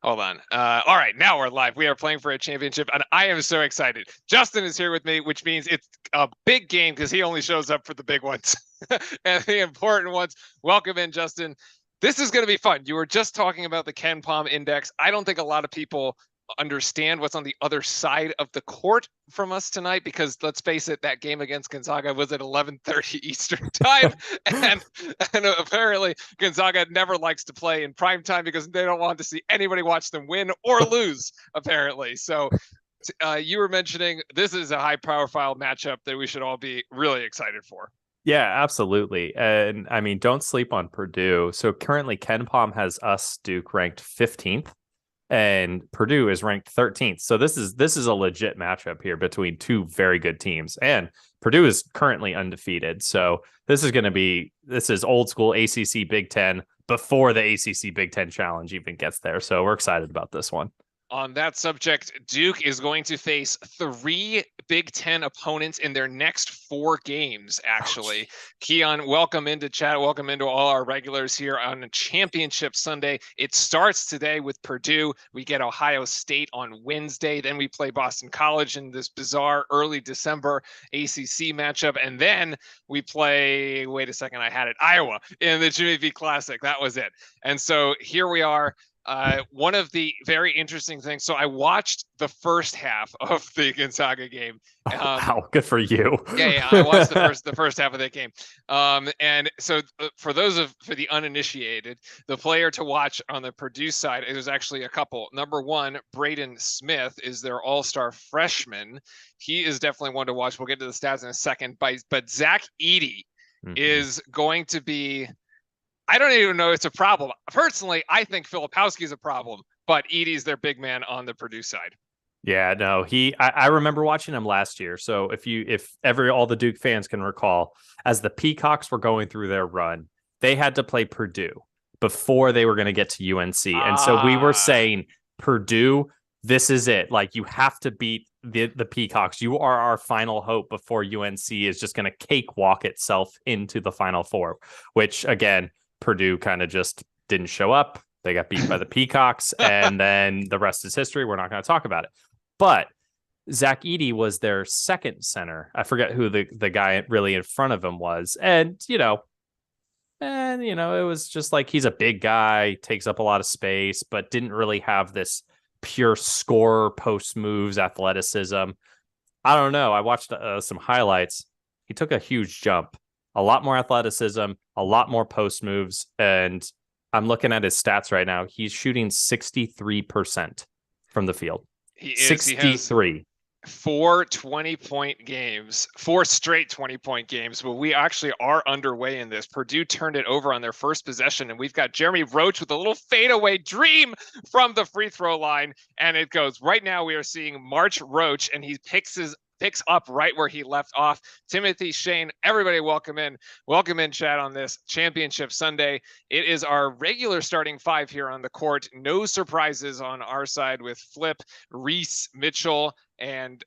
Hold on. All right, now we're live. We are playing for a championship, and I am so excited. Justin is here with me, which means it's a big game because he only shows up for the big ones and the important ones. Welcome in, Justin. This is going to be fun. You were just talking about the Ken Palm Index. I don't think a lot of people understand what's on the other side of the court from us tonight, because let's face it, that game against Gonzaga was at 11:30 Eastern time, and apparently Gonzaga never likes to play in prime time because they don't want to see anybody watch them win or lose, apparently. So you were mentioning this is a high profile matchup that we should all be really excited for. Yeah, absolutely. And I mean, don't sleep on Purdue. So currently Ken Palm has us Duke ranked 15th and Purdue is ranked 13th. So this is a legit matchup here between two very good teams. And Purdue is currently undefeated. So this is old school ACC Big Ten before the ACC Big Ten Challenge even gets there. So we're excited about this one. On that subject, Duke is going to face 3 Big Ten opponents in their next 4 games, actually. Keon, welcome into chat. Welcome into all our regulars here on Championship Sunday. It starts today with Purdue. We get Ohio State on Wednesday. Then we play Boston College in this bizarre early December ACC matchup. And then we play, wait a second, I had it, Iowa in the Jimmy V Classic. That was it. And so here we are. One of the very interesting things. So I watched the first half of the Gonzaga game. Wow, good for you. Yeah, I watched the first half of that game. And so for the uninitiated, the player to watch on the Purdue side, there's actually a couple. Number one, Braden Smith is their all-star freshman. He is definitely one to watch. We'll get to the stats in a second. But Zach Edey is going to be. I don't even know it's a problem. Personally, I think Filipowski is a problem, but Edey's their big man on the Purdue side. Yeah, no, I remember watching him last year. So all the Duke fans can recall, as the Peacocks were going through their run, they had to play Purdue before they were going to get to UNC. And so we were saying, Purdue, this is it. Like, you have to beat the Peacocks. You are our final hope before UNC is just going to cakewalk itself into the Final Four, which again, Purdue kind of just didn't show up. They got beat by the Peacocks, and then the rest is history. We're not going to talk about it. But Zach Edey was their second center. I forget who the guy really in front of him was. And it was just like, he's a big guy, takes up a lot of space, but didn't really have this pure scorer, post moves, athleticism. I don't know. I watched some highlights. He took a huge jump. A lot more athleticism, a lot more post moves. And I'm looking at his stats right now. He's shooting 63% from the field. He is. 63. He has 4 20-point games, 4 straight 20-point games. But we actually are underway in this. Purdue turned it over on their first possession, and we've got Jeremy Roach with a little fadeaway dream from the free throw line. And it goes. Right now we are seeing March Roach, and he picks up right where he left off. Timothy Shane, everybody welcome in chat on this Championship Sunday. It is our regular starting 5 here on the court. No surprises on our side with Flip, Reese, Mitchell, and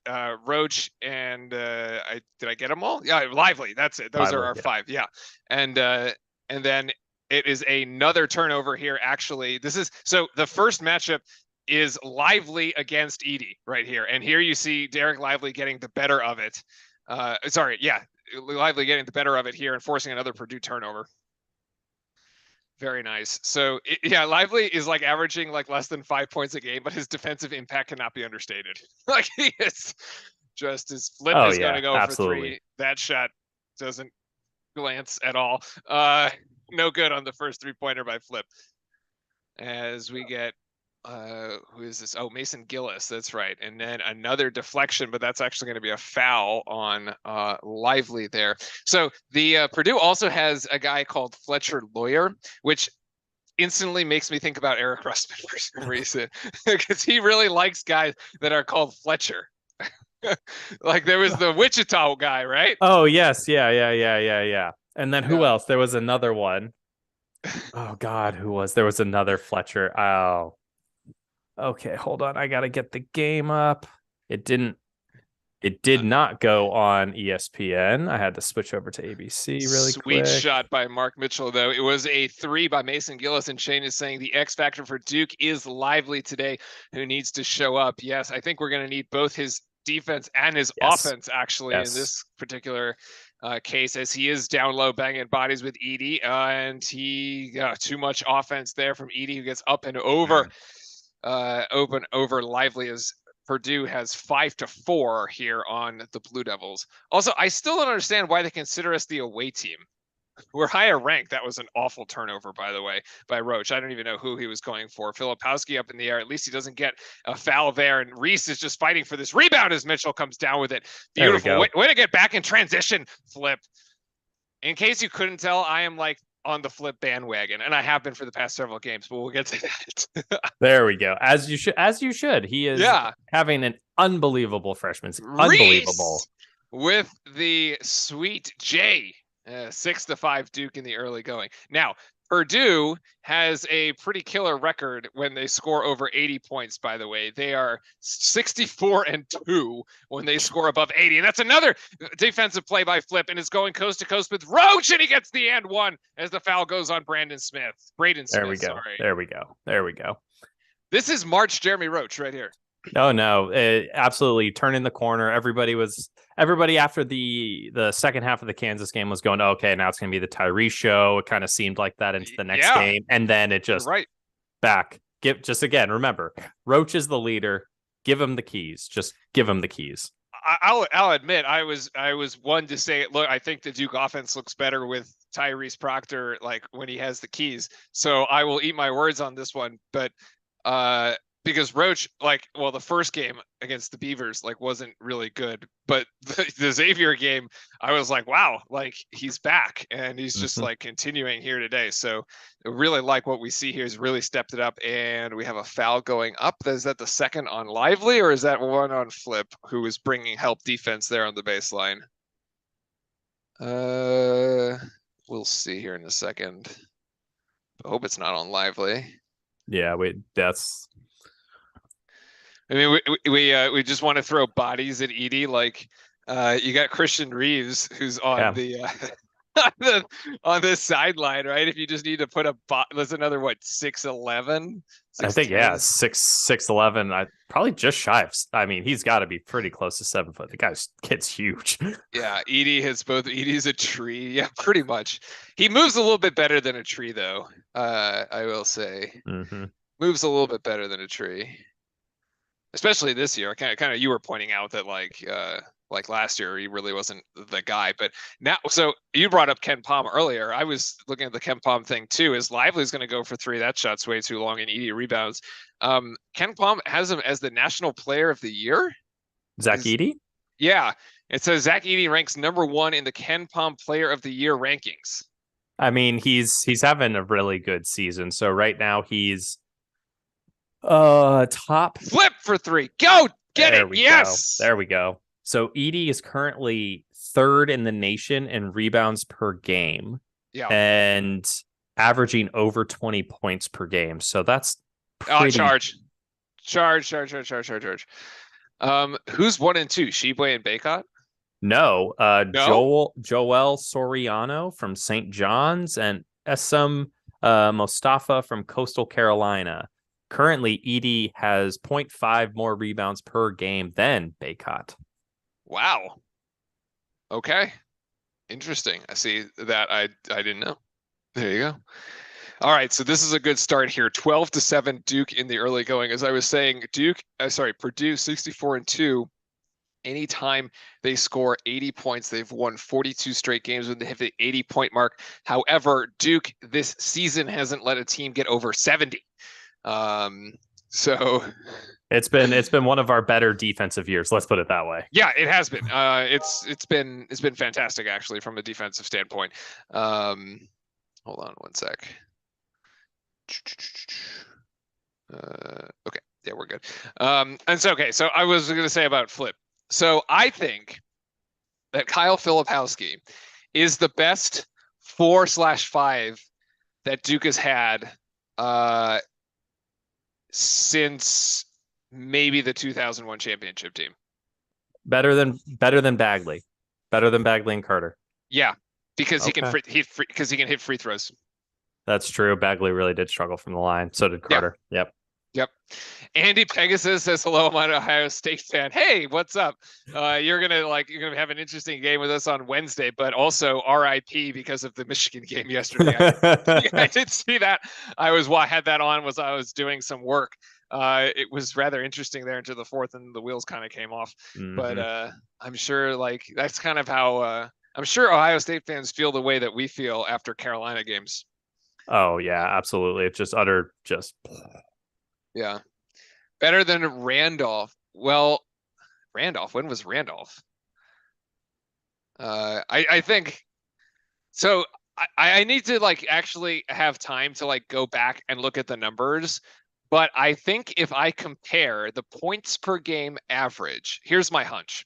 Roach, and did I get them all? Yeah, Lively. That's it. Those are our 5. Yeah, and then it is another turnover here. Actually, so the first matchup is Lively against Edey right here. And here you see Derek Lively getting the better of it. Lively getting the better of it here and forcing another Purdue turnover. Very nice. So Lively is like averaging like less than 5 points a game, but his defensive impact cannot be understated. Like, he is just, his flip is going to go absolutely for 3. That shot doesn't glance at all. No good on the first 3-pointer by Flip. As we get, who is this? Oh, Mason Gillis. That's right. And then another deflection, but that's actually going to be a foul on Lively there. So the Purdue also has a guy called Fletcher Lawyer, which instantly makes me think about Eric Rustman for some reason, because he really likes guys that are called Fletcher. Like, there was the Wichita guy, right? Oh, yes. Yeah. And then who else? There was another one. Oh, God, who was? There was another Fletcher. Oh. Okay, hold on. I got to get the game up. It didn't. It did not go on ESPN. I had to switch over to ABC really Sweet quick. shot by Mark Mitchell, though. It was a 3 by Mason Gillis, and Shane is saying the X factor for Duke is Lively today, who needs to show up. Yes, I think we're going to need both his defense and his offense, actually, in this particular case, as he is down low banging bodies with Edey, and he got too much offense there from Edey, who gets up and over, over Lively as Purdue has 5-4 here on the Blue Devils. Also, I still don't understand why they consider us the away team. We're higher ranked. That was an awful turnover, by the way, by Roach. I don't even know who he was going for. Filipowski up in the air. At least he doesn't get a foul there. And Reese is just fighting for this rebound as Mitchell comes down with it. Beautiful. Way to get back in transition, Flip. In case you couldn't tell, I am like on the Flip bandwagon, and I have been for the past several games, but we'll get to that. There we go. As you should. He is having an unbelievable freshman. Unbelievable. With the sweet J. 6-5 Duke in the early going. Now, Purdue has a pretty killer record when they score over 80 points, by the way. They are 64-2 when they score above 80. And that's another defensive play by Flip, and it's going coast to coast with Roach, and he gets the and one as the foul goes on Braden Smith. There we go. There we go. This is March Jeremy Roach right here. Oh no, absolutely turning the corner. Everybody after the second half of the Kansas game was going, okay, now it's going to be the Tyrese show. It kind of seemed like that into the next game. And then it just back. Remember, Roach is the leader. Give him the keys. Just give him the keys. I'll admit, I was one to say, look, I think the Duke offense looks better with Tyrese Proctor, like when he has the keys. So I will eat my words on this one. But because Roach, the first game against the Beavers, wasn't really good, but the Xavier game, I was like, wow, he's back, and he's just continuing here today. So I really like what we see here. He's really stepped it up, and we have a foul going up. Is that the second on Lively, or is that one on Flip, who is bringing help defense there on the baseline? We'll see here in a second. I hope it's not on Lively. Yeah, that's. I mean, we just want to throw bodies at Edey. You got Christian Reeves, who's on on the sideline, right? If you just need to put that's another 6'11". I think 6'11". I probably just shy of. I mean, he's got to be pretty close to 7 foot. The kid's huge. Yeah, Edey has both. Edey's a tree. Yeah, pretty much. He moves a little bit better than a tree, though. I will say, moves a little bit better than a tree. Especially this year, kind of, you were pointing out that last year he really wasn't the guy, but now. So you brought up Ken Palm earlier. I was looking at the Ken Palm thing too. Is Lively's going to go for 3? That shot's way too long, and Edey rebounds. Ken Palm has him as the National Player of the Year. Zach Edey? Yeah, it says Zach Edey ranks #1 in the Ken Palm Player of the Year rankings. I mean, he's having a really good season. So right now he's top. Flip for 3. Go get it. Yes. There we go. So Edey is currently 3rd in the nation in rebounds per game. Yeah. And averaging over 20 points per game. So that's pretty... charge. Who's 1 and 2? Sheboy and Baycott? No. Joel Soriano from St. John's and Essam Mostafa from Coastal Carolina. Currently, Edey has 0.5 more rebounds per game than Baycott. Wow. Okay. Interesting. I see that. I didn't know. There you go. All right. So this is a good start here. 12-7 Duke in the early going. As I was saying, Purdue 64-2. Anytime they score 80 points, they've won 42 straight games when they hit the 80-point mark. However, Duke this season hasn't let a team get over 70. So it's been one of our better defensive years. Let's put it that way. Yeah, it has been. It's been fantastic actually from a defensive standpoint. Hold on one sec. Okay, yeah, we're good. So I was going to say about Flip. So I think that Kyle Filipowski is the best 4/5 that Duke has had since maybe the 2001 championship team. Better than Bagley. Better than Bagley and Carter. Yeah, because Okay. because he can hit free throws. That's true. Bagley really did struggle from the line. So did Yeah. Carter. Yep. Yep. Andy Pegasus says hello. I'm an Ohio State fan. Hey, what's up? You're gonna have an interesting game with us on Wednesday, but also RIP because of the Michigan game yesterday. I did see that. I had that on I was doing some work. It was rather interesting there into the fourth, and the wheels kind of came off. Mhm. But I'm sure that's kind of how I'm sure Ohio State fans feel the way that we feel after Carolina games. Oh yeah, absolutely. It's just Yeah. Better than Randolph. Well, Randolph, when was Randolph? I think so. I need to actually have time to go back and look at the numbers. But I think if I compare the points per game average, here's my hunch.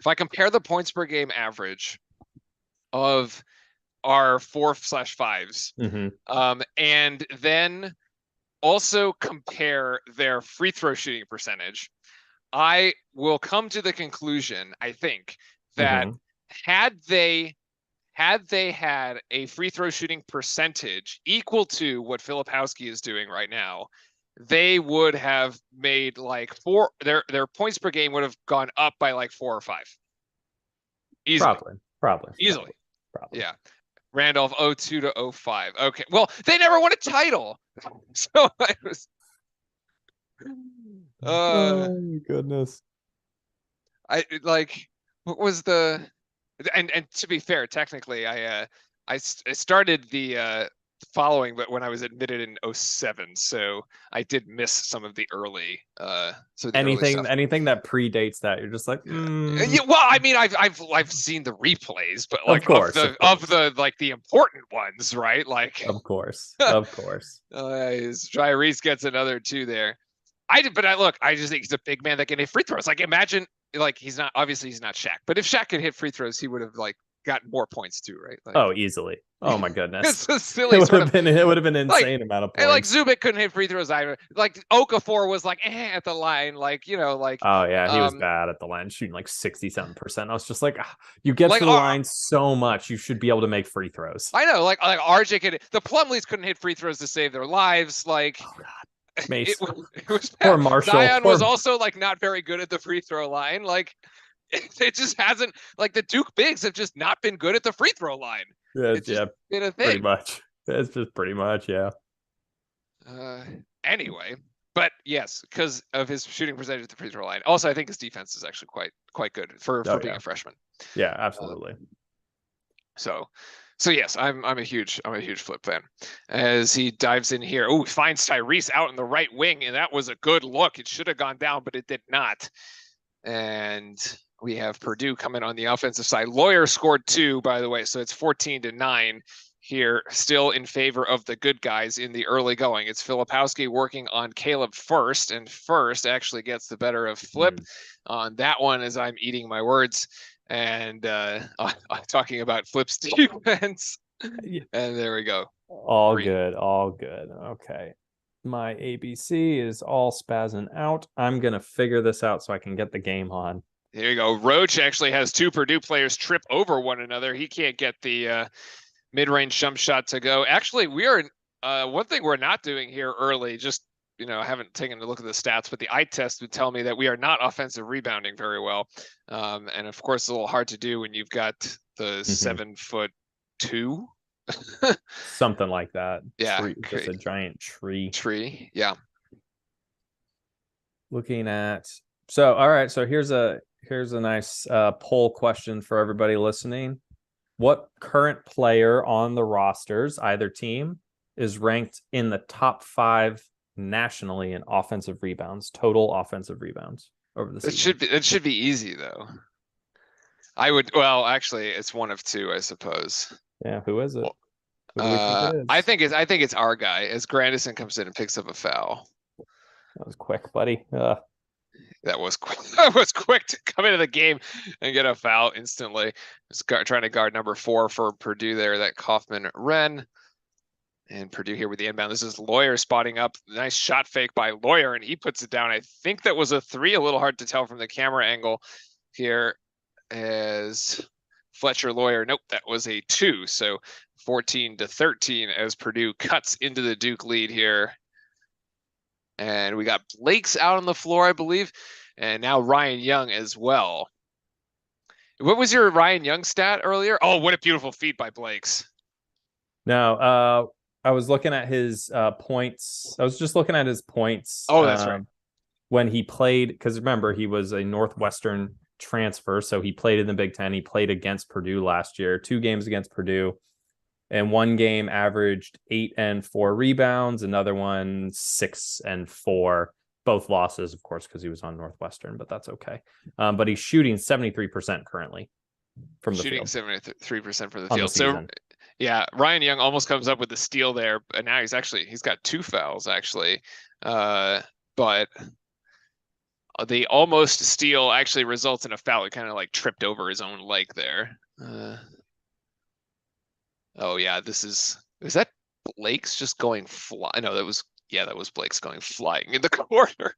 If I compare the points per game average of our 4/5s, and then also compare their free throw shooting percentage, I will come to the conclusion, I think, that had they had a free throw shooting percentage equal to what Filipowski is doing right now, they would have made their points per game would have gone up by 4 or 5. Easily. Probably. Yeah. Randolph 02 to 05. Okay. Well, they never won a title. So I was oh goodness. What was the and to be fair, technically I started the following, but when I was admitted in 07, so I did miss some of the early anything stuff. Anything that predates that, you're just like Yeah, well, I mean, I've seen the replays, but of course, of the important ones, right? Of course. Tyrese gets another 2 there. I just think he's a big man that can hit free throws. Imagine he's not Shaq, but if Shaq could hit free throws, he would have gotten more points too, right? Easily. Oh my goodness. It's a silly it would have been an insane amount of points. And Zubik couldn't hit free throws either. Okafor was at the line, oh yeah, he was bad at the line, shooting 67%. I was just you get to the line so much, you should be able to make free throws. I know, RJ the Plumleys couldn't hit free throws to save their lives. Oh god. It was bad. Poor Marshall. Zion was also not very good at the free throw line. It just hasn't the Duke bigs have just not been good at the free throw line. It's just been a thing. Pretty much. It's just pretty much, yeah. Anyway, but yes, because of his shooting percentage at the free throw line. Also, I think his defense is actually quite good for being a freshman. Yeah, absolutely. So yes, I'm a huge Flip fan. As he dives in here, finds Tyrese out in the right wing, and that was a good look. It should have gone down, but it did not. And we have Purdue coming on the offensive side. Lawyer scored 2, by the way, so it's 14-9 here, still in favor of the good guys in the early going. It's Filipowski working on Caleb First, and First actually gets the better of Flip on that one as I'm eating my words. And talking about Flip's defense. And there we go. All good. Okay. My ABC is all spazzing out. I'm going to figure this out so I can get the game on. There you go. Roach actually has 2 Purdue players trip over one another. He can't get the mid-range jump shot to go. Actually, we are one thing we're not doing here early, just I haven't taken a look at the stats, but the eye test would tell me that we are not offensive rebounding very well. And of course, it's a little hard to do when you've got the 7'2". Something like that. Yeah. Just a giant tree. Yeah. Looking at, all right. So here's a nice poll question for everybody listening. What current player on the rosters, either team, is ranked in the top 5 nationally in offensive rebounds, total offensive rebounds over the season? It should be easy though. Actually it's one of 2, I suppose. Yeah, who is it? I think it's our guy as Grandison comes in and picks up a foul. That was quick, buddy. That was quick. That was quick to come into the game and get a foul instantly. Just trying to guard number 4 for Purdue there, that Kaufman Wren. And Purdue here with the inbound. This is Lawyer spotting up. Nice shot fake by Lawyer, and he puts it down. I think that was a 3, a little hard to tell from the camera angle. here as Fletcher Lawyer. Nope, that was a 2. So 14-13 as Purdue cuts into the Duke lead here. And we got Blake's out on the floor, I believe, and now Ryan Young as well. What was your Ryan Young stat earlier? Oh, what a beautiful feat by Blake's. No, I was looking at his points. I was just looking at his points. Oh, that's right. When he played, because remember, he was a Northwestern transfer, so he played in the Big Ten. He played against Purdue last year, 2 games against Purdue, and 1 game averaged 8 and 4 rebounds, another one 6 and 4. Both losses, of course, because he was on Northwestern, but that's okay. But he's shooting 73% currently from the Shooting field. 73% for the On the field. So season. yeah, Ryan Young almost comes up with the steal there, and now he's got 2 fouls actually. But the almost steal actually results in a foul. He kind of like tripped over his own leg there. Oh yeah, is that Blake's just going fly? No, that was Blake's going flying in the corner.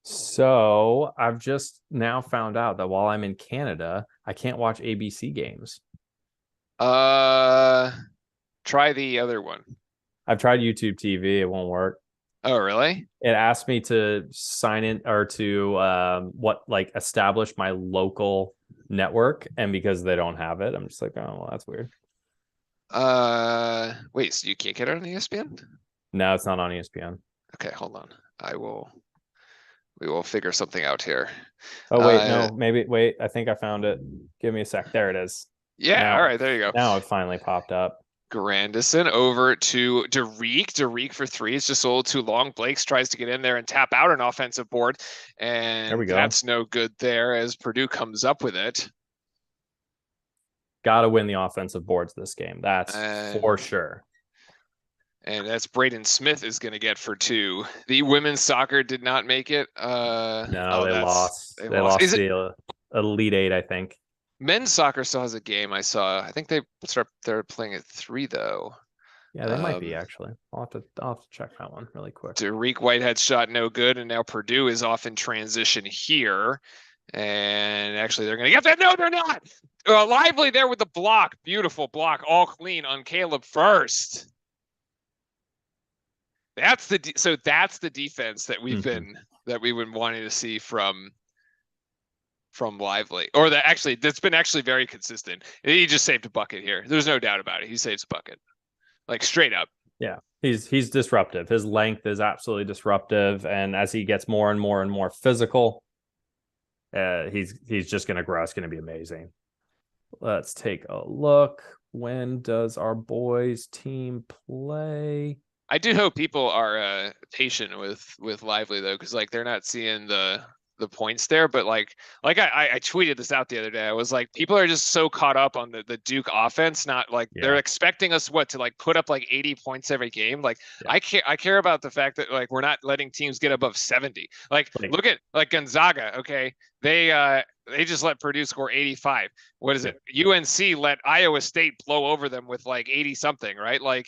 So I've just now found out that while I'm in Canada, I can't watch ABC games. Try the other one. I've tried YouTube TV. It won't work. Oh, really? It asked me to sign in or to establish my local network. And because they don't have it, I'm just like, oh, well, that's weird. Wait, so you can't get it on ESPN? No, it's not on ESPN. Okay, hold on. We will figure something out here. Oh, wait, no, maybe, wait, I think I found it. Give me a sec. There it is. Yeah, all right, there you go. Now it finally popped up. Grandison over to Derek. Derek for 3 is just a little too long. Blakes tries to get in there and tap out an offensive board. And there we go. That's no good there as Purdue comes up with it. Got to win the offensive boards this game. That's for sure. And that's Braden Smith is going to get for 2. The women's soccer did not make it. No, they lost. They lost the Elite 8, I think. Men's soccer still has a game I saw. I think they're playing at 3 though. Yeah, they might be actually. I'll have to check that one really quick. Derek Whitehead's shot no good, and now Purdue is off in transition here. And actually, they're going to get that. No, they're not. Lively there with the block. Beautiful block, all clean on Caleb first. That's the defense that we've been wanting to see from Lively, or that's been very consistent. He just saved a bucket here. There's no doubt about it. He saves a bucket, like straight up. Yeah, he's disruptive. His length is absolutely disruptive, and as he gets more and more and more physical, he's just going to grow. It's going to be amazing. Let's take a look. When does our boys team play? I do hope people are patient with Lively though, because like they're not seeing the points there, but like I tweeted this out the other day. I was like, people are just so caught up on the Duke offense, not like they're expecting us to like put up like 80 points every game. Like I care about the fact that like we're not letting teams get above 70. Like look at like Gonzaga. Okay, they just let Purdue score 85. What is it? UNC let Iowa State blow over them with like 80 something, right? Like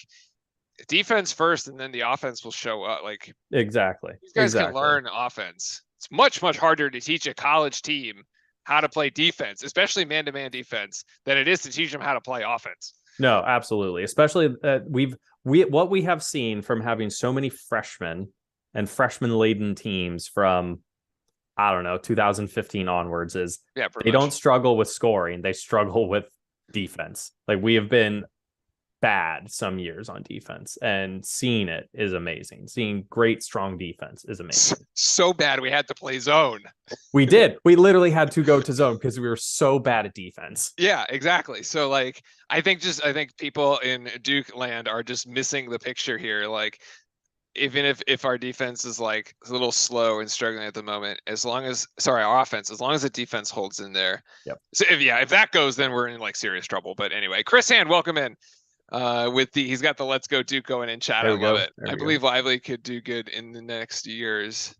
defense first, and then the offense will show up. Like exactly. These guys can learn offense. It's much, much harder to teach a college team how to play defense, especially man-to-man defense, than it is to teach them how to play offense. No, absolutely. Especially what we have seen from having so many freshmen and freshman-laden teams from, I don't know, 2015 onwards is they don't struggle with scoring. They struggle with defense. Like we have been bad some years on defense, and seeing it is amazing. Seeing great, strong defense is amazing. So bad we had to play zone. We did. We literally had to go to zone because we were so bad at defense. Yeah, exactly. So like, I think people in Duke land are just missing the picture here. Like, even if our defense is like a little slow and struggling at the moment, our offense, as long as the defense holds in there. Yep. So if that goes, then we're in like serious trouble. But anyway, Chris Hand, welcome in. He's got the Let's Go Duke going in chat. I love it. I believe Lively could do good in the next years.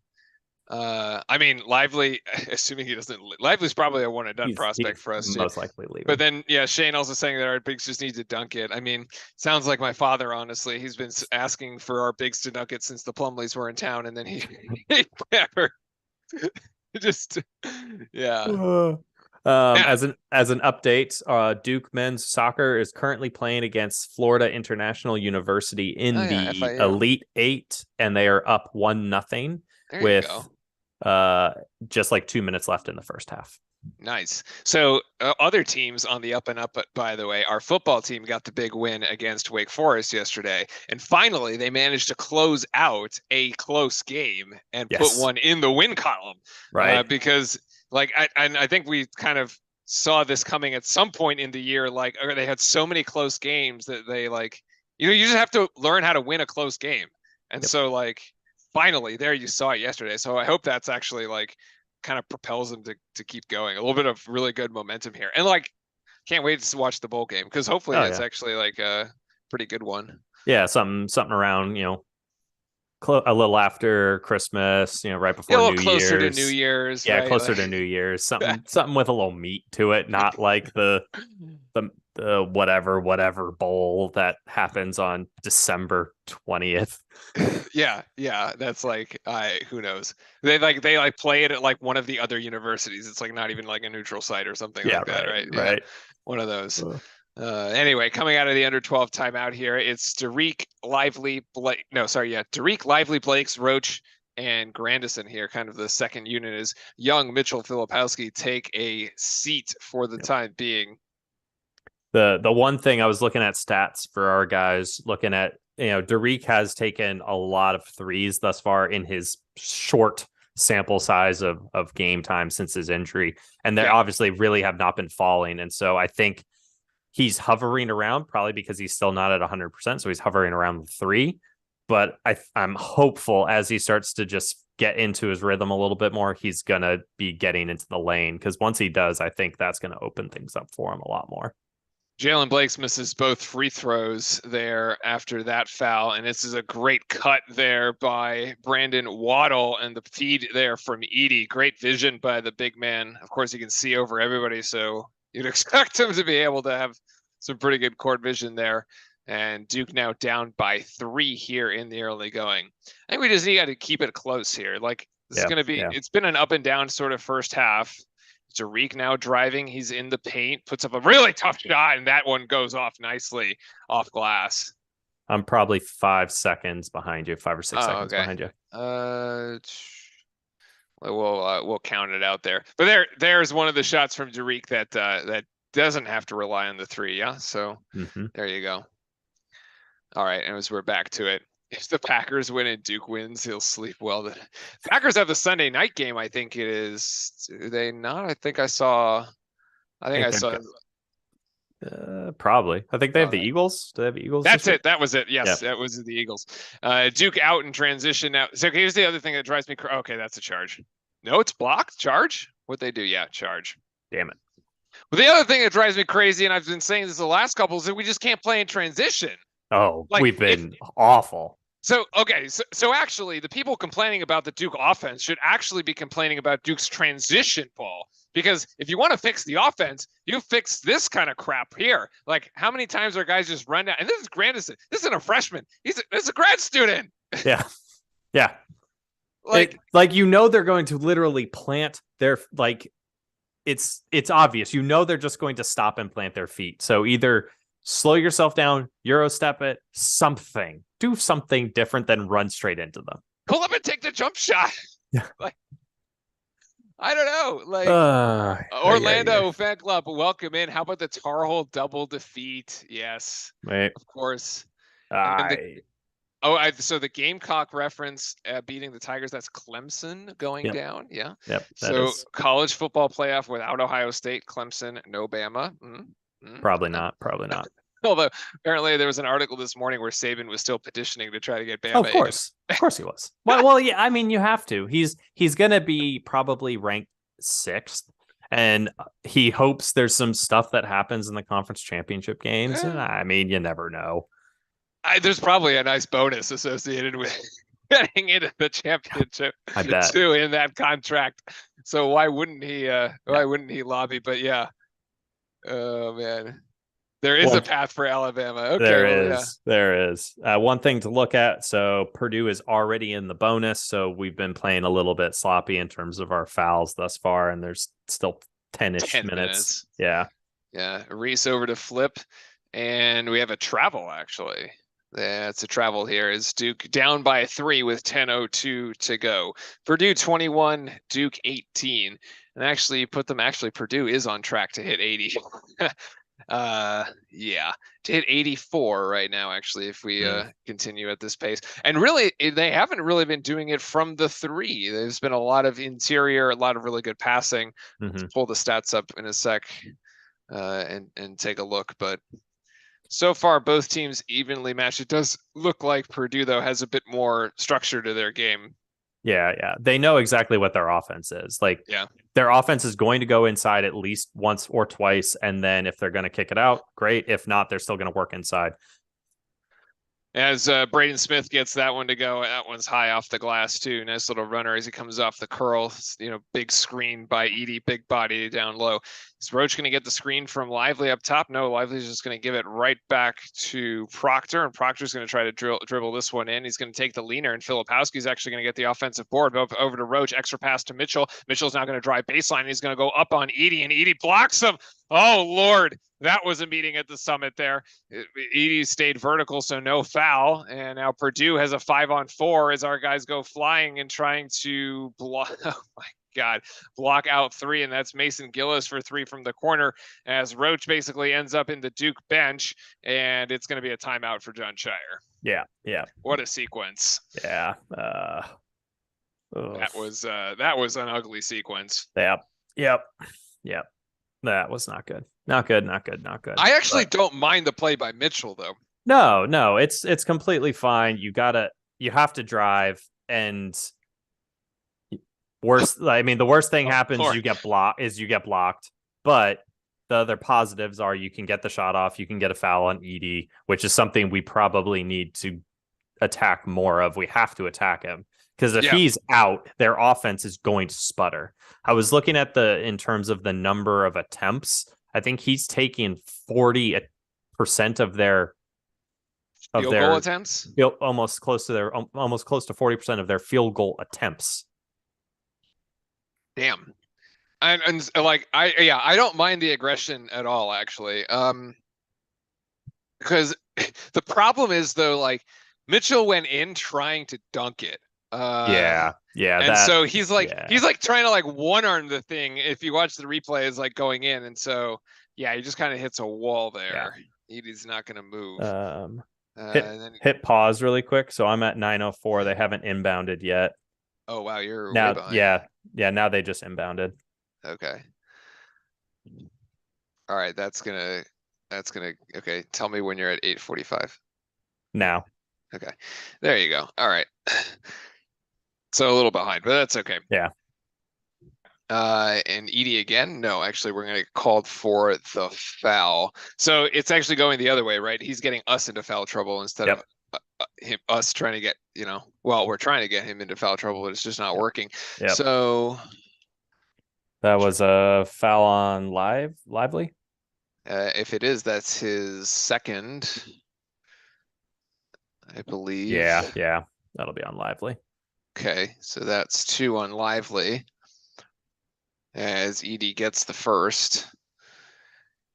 I mean, Lively, assuming he doesn't, Lively's probably a one and done prospect for us. Most likely leaving. But then, Shane also saying that our bigs just need to dunk it. I mean, sounds like my father, honestly. He's been asking for our bigs to dunk it since the Plumleys were in town, and then he never. Just yeah. Yeah. As an update, Duke men's soccer is currently playing against Florida International University Oh in yeah, the FIU. Elite Eight, and they are up 1-0 There you with go. just like 2 minutes left in the first half. Nice. So other teams on the up and up, by the way, our football team got the big win against Wake Forest yesterday. And finally, they managed to close out a close game and put Yes. one in the win column. Right. Because like, I think we kind of saw this coming at some point in the year. Like they had so many close games that they like, you just have to learn how to win a close game. And Yep. so like, finally there you saw it yesterday. So I hope that's actually like kind of propels them to keep going. A little bit of really good momentum here, and like can't wait to watch the bowl game because hopefully Oh it's yeah. actually like a pretty good one. Yeah, something around, a little after Christmas, right Yeah, a before little New closer to New Year's. Year's, Yeah, right? closer to New Like, Year's. Something with a little meat to it, not like the whatever bowl that happens on December 20th. yeah, that's like who knows? They play it at like one of the other universities. It's like not even like a neutral site or something Yeah, like that, right, right? Yeah, right. one of those. Uh, Anyway, coming out of the under 12 timeout here, it's Derek Lively Blake. No, sorry, yeah, Derek Lively Blakes Roach and Grandison here. Kind of the second unit is young Mitchell Filipowski take a seat for the yep. time being. The one thing I was looking at stats for our guys, looking at, Derek has taken a lot of threes thus far in his short sample size of game time since his injury, and they Yeah, obviously really have not been falling. And so I think he's hovering around, probably because he's still not at 100%. So he's hovering around 3. But I'm hopeful as he starts to just get into his rhythm a little bit more, he's going to be getting into the lane. Because once he does, I think that's going to open things up for him a lot more. Jalen Blakes misses both free throws there after that foul, and this is a great cut there by Brandon Waddle, and the feed there from Edie. Great vision by the big man. Of course, he can see over everybody, so you'd expect him to be able to have some pretty good court vision there. And Duke now down by 3 here in the early going. I think we just need to keep it close here. Like this is Yeah, going to be, yeah. it's been an up and down sort of first half. Derek now driving. He's in the paint, puts up a really tough shot, and that one goes off nicely off glass. I'm probably 5 seconds behind you, 5 or 6 seconds Okay. behind you. We'll count it out there. But there's one of the shots from Derek that doesn't have to rely on the 3. Yeah. So There you go. All right, and as we're back to it, if the Packers win and Duke wins, he'll sleep well. The Packers have the Sunday night game. I think it is. Do they not? I think I saw. Probably. I think they have the Eagles. Do they have Eagles? That's it. That was it. Yes, yeah. That was the Eagles. Duke out in transition now. So here's the other thing that drives me crazy. Okay, that's a charge. No, it's blocked. Charge. What they do? Yeah, charge. Damn it. But the other thing that drives me crazy, and I've been saying this the last couple, is that we just can't play in transition. Oh, like, we've been awful. So, okay. So actually, the people complaining about the Duke offense should actually be complaining about Duke's transition, Paul. Because if you want to fix the offense, you fix this kind of crap here. Like, how many times are guys just run down? And this is Grandison. This isn't a freshman. This is a grad student. Yeah. Yeah. Like, they're going to literally plant their, it's obvious. They're just going to stop and plant their feet. So either slow yourself down, Euro step it, something. Do something different than run straight into them. Pull up and take the jump shot. Yeah. I don't know. Orlando fan club, welcome in. How about the Tar Heel double defeat? Yes, right. Of course. So the Gamecock reference beating the Tigers, that's Clemson going down. Yeah. Yep. So college football playoff without Ohio State, Clemson, no Bama. Probably not. Although apparently there was an article this morning where Saban was still petitioning to try to get Bama. Of course he was. well, yeah. I mean, you have to. He's going to be probably ranked 6th, and he hopes there's some stuff that happens in the conference championship games. And I mean, you never know. There's probably a nice bonus associated with getting into the championship too in that contract. So why wouldn't he? Why wouldn't he lobby? But yeah. Oh man. There is a path for Alabama. Okay, There is. One thing to look at. So Purdue is already in the bonus. So we've been playing a little bit sloppy in terms of our fouls thus far, and there's still 10-ish 10 minutes. Yeah. Yeah. Reese over to Flip, and we have a travel actually. Yeah, it's a travel here. Is Duke down by 3 with 10:02 to go. Purdue 21, Duke 18. And actually Purdue is on track to hit 80. Yeah, to hit 84 right now, actually, if we continue at this pace. And really, they haven't really been doing it from the 3. There's been a lot of interior, a lot of really good passing. Let's pull the stats up in a sec and take a look. But so far, both teams evenly matched. It does look like Purdue, though, has a bit more structure to their game. Yeah. They know exactly what their offense is. Like, their offense is going to go inside at least once or twice. And then if they're going to kick it out, great. If not, they're still going to work inside. As Braden Smith gets that one to go, that one's high off the glass too. Nice little runner as he comes off the curl. Big screen by Edie, big body down low. Is Roach going to get the screen from Lively up top? No, Lively's just going to give it right back to Proctor, and Proctor's going to try to dribble this one in. He's going to take the leaner, and Filipowski's actually going to get the offensive board. Over to Roach, extra pass to Mitchell. Mitchell's now going to drive baseline. He's going to go up on Edie, and Edie blocks him. Oh, Lord. That was a meeting at the summit there. Edie stayed vertical, so no foul. And now Purdue has a 5-on-4 as our guys go flying and trying to block. Oh my God, block out 3. And that's Mason Gillis for 3 from the corner as Roach basically ends up in the Duke bench. And it's going to be a timeout for John Shire. Yeah. What a sequence. Yeah. That was an ugly sequence. Yep. That was not good. Not good. I actually don't mind the play by Mitchell, though. No, it's completely fine. You have to drive, and the worst thing happens, you get blocked. But the other positives are you can get the shot off, you can get a foul on Edie, which is something we probably need to attack more of. We have to attack him. Because if he's out, their offense is going to sputter. I was looking at in terms of the number of attempts. I think he's taking 40% of their field goal attempts. Almost close to 40% of their field goal attempts. Damn. And I don't mind the aggression at all, actually. Because the problem is, though, like Mitchell went in trying to dunk it. And so he's trying to one arm the thing. If you watch the replay, is like going in, and so he just kind of hits a wall there. He's not going to move. Hit pause really quick. So I'm at 9:04. They haven't inbounded yet. Oh wow, you're now. Way behind. Now they just inbounded. Okay. All right, that's gonna. Okay, tell me when you're at 8:45. Now. Okay, there you go. All right. So a little behind, but that's okay. Yeah. And Edie again? No, actually, we're going to get called for the foul. So it's actually going the other way, right? He's getting us into foul trouble instead of us trying to get, we're trying to get him into foul trouble, but it's just not working. Yep. So that was a foul on Lively. If it is, that's his second, I believe. Yeah. That'll be on Lively. Okay, so that's 2 on Lively as Edie gets the first.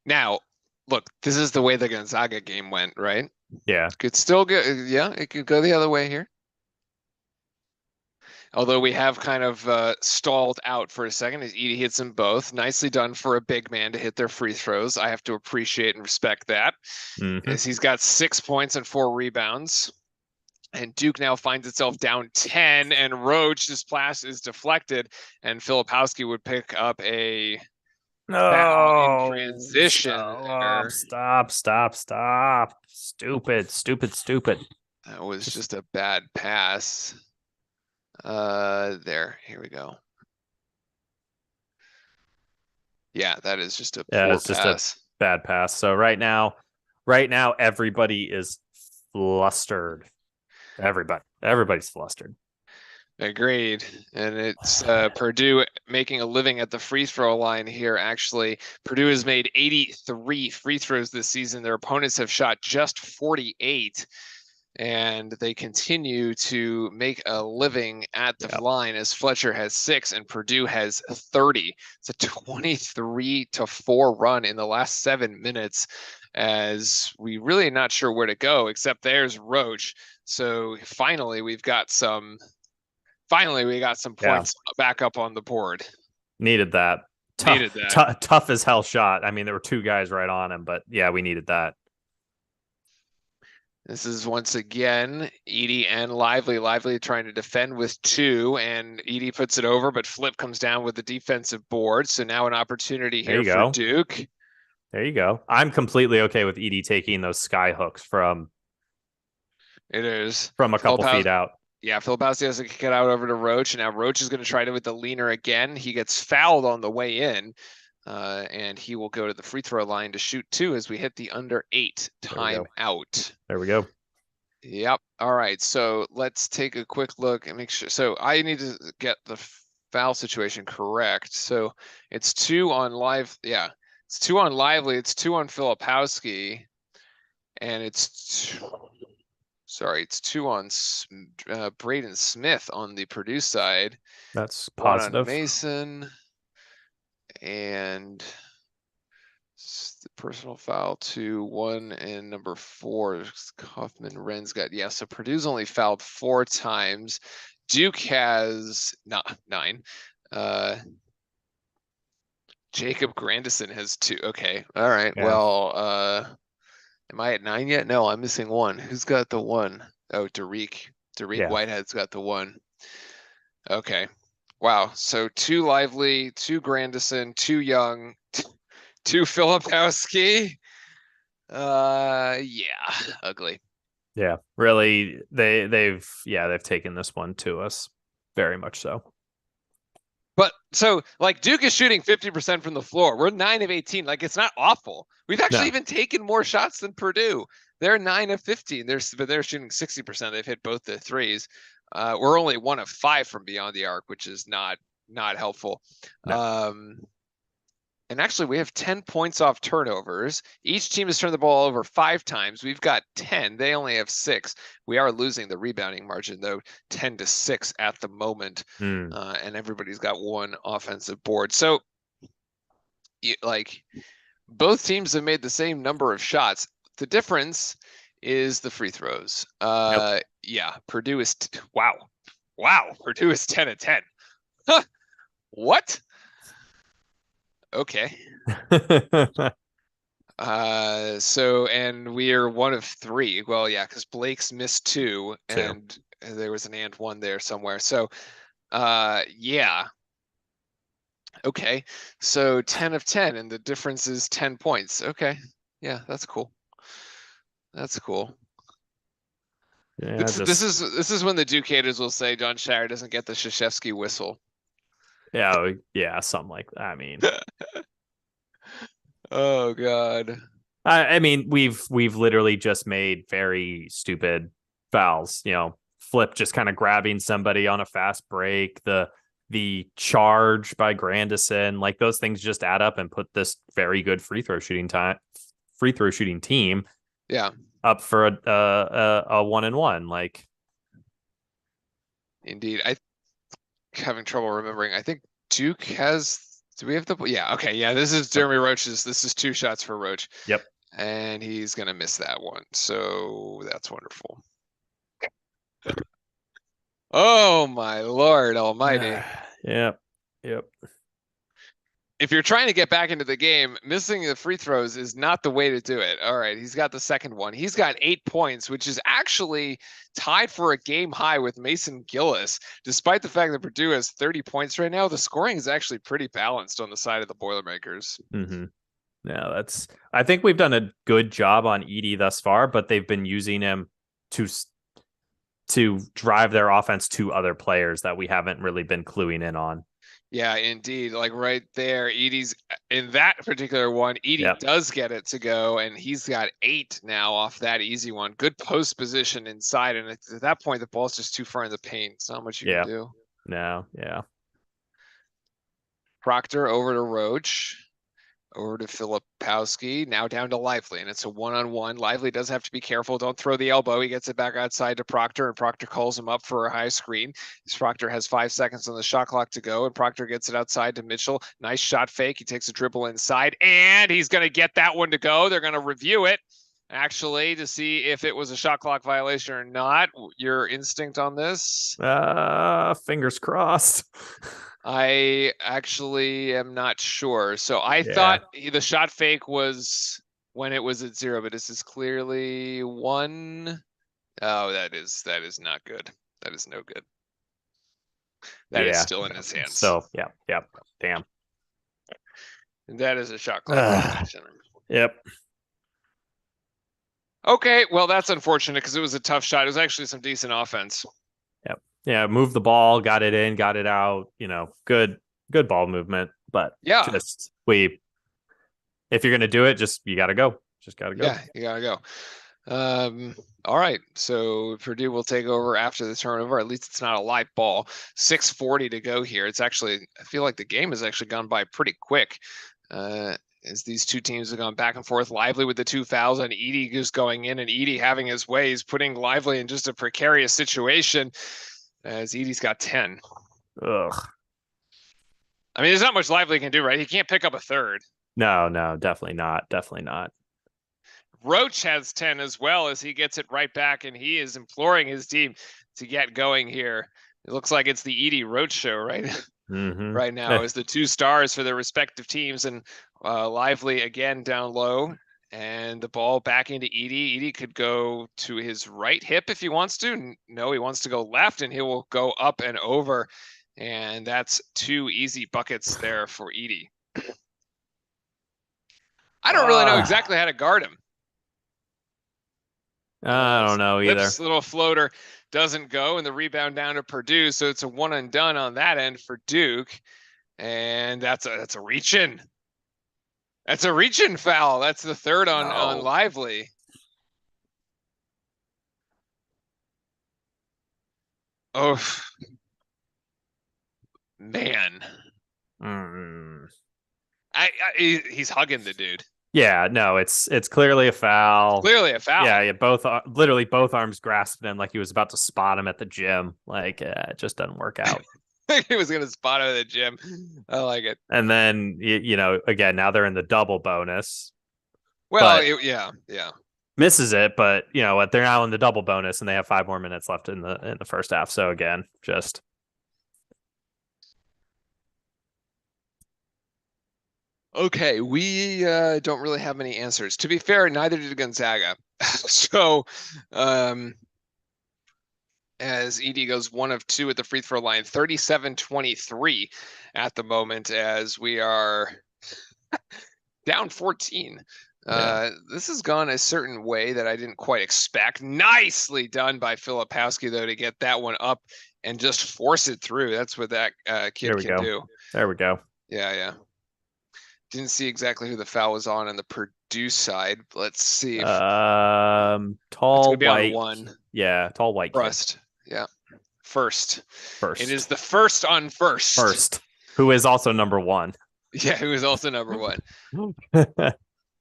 Now, look, this is the way the Gonzaga game went, right? Yeah. Could still go, it could go the other way here. Although we have kind of stalled out for a second as Edie hits them both. Nicely done for a big man to hit their free throws. I have to appreciate and respect that. As he's got 6 points and 4 rebounds. And Duke now finds itself down 10, and Roach's pass is deflected, and Filipowski would pick up a foul in transition. Stop. Stupid. That was just a bad pass. Here we go. Yeah, that is just a poor pass. Just a bad pass. So right now everybody is flustered. Everybody's flustered. Agreed. And it's Purdue making a living at the free throw line here, actually. Purdue has made 83 free throws this season. Their opponents have shot just 48. And they continue to make a living at the Yep. line as Fletcher has 6 and Purdue has 30. It's a 23-4 run in the last 7 minutes, as we really not sure where to go, except there's Roach. So finally we got some Yeah. points back up on the board. Needed that. Needed that. Tough as hell shot. I mean, there were two guys right on him, but yeah, we needed that. This is once again Edie and Lively. Lively trying to defend with 2, and Edie puts it over, but Flip comes down with the defensive board. So now an opportunity here for Duke. There you go. I'm completely okay with Edie taking those sky hooks from a couple feet out. Yeah, Filipowski has to kick it out over to Roach, and now Roach is going to try to with the leaner again. He gets fouled on the way in, and he will go to the free throw line to shoot 2 as we hit the under 8 timeout. There we go. Yep. All right. So let's take a quick look and make sure. So I need to get the foul situation correct. So it's 2 on live. Yeah, it's 2 on Lively. It's 2 on Filipowski, and it's it's 2 on Braden Smith on the Purdue side. That's positive. 1 on Mason, and the personal foul to 1 and number 4. Kaufman Ren's got, yeah. So Purdue's only fouled 4 times. Duke has 9. Jacob Grandison has 2. Okay. All right. Yeah. Well, am I at 9 yet? No, I'm missing 1. Who's got the 1? Oh, Derek Whitehead's got the 1. Okay. Wow. So 2 Lively, 2 Grandison, 2 Young, 2 Filipowski. Yeah, ugly. Yeah, really. They've taken this one to us, very much so. But so like Duke is shooting 50% from the floor. We're 9 of 18. Like, it's not awful. We've actually even taken more shots than Purdue. They're 9 of 15. They're shooting 60%. They've hit both the threes. We're only 1 of 5 from beyond the arc, which is not helpful. No. And actually, we have 10 points off turnovers. Each team has turned the ball over 5 times. We've got 10. They only have 6. We are losing the rebounding margin, though, 10-6 at the moment. And everybody's got 1 offensive board. So, both teams have made the same number of shots. The difference is the free throws. Yeah, Purdue is wow. Purdue is 10 of 10. Huh. What? Okay. So, and we are 1 of 3. Well, yeah, because Blake's missed 2, and there was an and 1 there somewhere. So, yeah. Okay. So 10 of 10, and the difference is 10 points. Okay. Yeah, that's cool. That's cool. Yeah, this is when the Duke haters will say John Shire doesn't get the Krzyzewski whistle. Yeah, something like that. I mean, oh God. I mean, we've literally just made very stupid fouls. You know, Flip just kind of grabbing somebody on a fast break, the charge by Grandison, like those things just add up and put this very good free throw shooting team, up for a 1-1. Like, indeed, I'm having trouble remembering. I think Duke has. Do we have the? Yeah. Okay. Yeah. This is Jeremy Roach's. This is 2 shots for Roach. Yep. And he's gonna miss that one. So that's wonderful. Oh my Lord Almighty. Yep. If you're trying to get back into the game, missing the free throws is not the way to do it. All right, he's got the second one. He's got 8 points, which is actually tied for a game high with Mason Gillis. Despite the fact that Purdue has 30 points right now, the scoring is actually pretty balanced on the side of the Boilermakers. Mm-hmm. Yeah, I think we've done a good job on Edie thus far, but they've been using him to to drive their offense to other players that we haven't really been cluing in on. Yeah, indeed. Like right there, Edie's in that particular one. Edie does get it to go, and he's got 8 now off that easy one. Good post position inside, and at that point, the ball's just too far in the paint. It's not much you can do. No, yeah. Proctor over to Roach. Over to Filipowski, now down to Lively, and it's a one-on-one. Lively does have to be careful. Don't throw the elbow. He gets it back outside to Proctor, and Proctor calls him up for a high screen. Proctor has 5 seconds on the shot clock to go, and Proctor gets it outside to Mitchell. Nice shot fake. He takes a dribble inside, and he's going to get that one to go. They're going to review it, actually, to see if it was a shot clock violation or not. Your instinct on this? Fingers crossed. I actually am not sure. So I thought the shot fake was when it was at 0, but this is clearly 1. Oh, that is not good. That is no good. That is still in his hands. So, yeah. Damn. That is a shot clock. Yep. Okay, well, that's unfortunate because it was a tough shot. It was actually some decent offense. Yep. Yeah, moved the ball, got it in, got it out. Good ball movement. But if you're gonna do it, you gotta go. Just gotta go. Yeah, you gotta go. All right. So Purdue will take over after the turnover. At least it's not a live ball. 6:40 to go here. It's actually, I feel like the game has actually gone by pretty quick. As these two teams have gone back and forth. Lively with the 2 fouls, and Edie just going in, and Edie having his way. He's putting Lively in just a precarious situation. As Edie's got 10. Ugh. I mean, there's not much Lively can do, right? He can't pick up a third. No, definitely not. Definitely not. Roach has 10 as well, as he gets it right back, and he is imploring his team to get going here. It looks like it's the Edie Roach show, right? Right now, as the 2 stars for their respective teams, and Lively again down low. And the ball back into Edie. Edie could go to his right hip if he wants to. No, he wants to go left, and he will go up and over. And that's 2 easy buckets there for Edie. I don't really know exactly how to guard him. I don't know either. This little floater doesn't go, and the rebound down to Purdue. So it's a one and done on that end for Duke. And that's a reach-in. That's a reach-in foul. That's the third on Lively. Oh, man. He's hugging the dude. Yeah, no, it's clearly a foul. Clearly a foul. Yeah, literally both arms grasped him like he was about to spot him at the gym. Like, it just doesn't work out. He was going to spot him at the gym. I like it. And then, again, now they're in the double bonus. Well, yeah. Misses it, but they're now in the double bonus, and they have 5 more minutes left in the first half. So again, just. Okay, we don't really have many answers. To be fair, neither did Gonzaga. So, as Edie goes 1 of 2 at the free throw line, 37-23 at the moment, as we are down 14. This has gone a certain way that I didn't quite expect. Nicely done by Filipowski, though, to get that one up and just force it through. That's what that kid can do. There we go. Yeah. Didn't see exactly who the foul was on the Purdue side. Let's see. Tall white one. Yeah, tall white. First. Yeah. First. It is the first on first. First. Who is also number 1. Yeah, who is also number 1.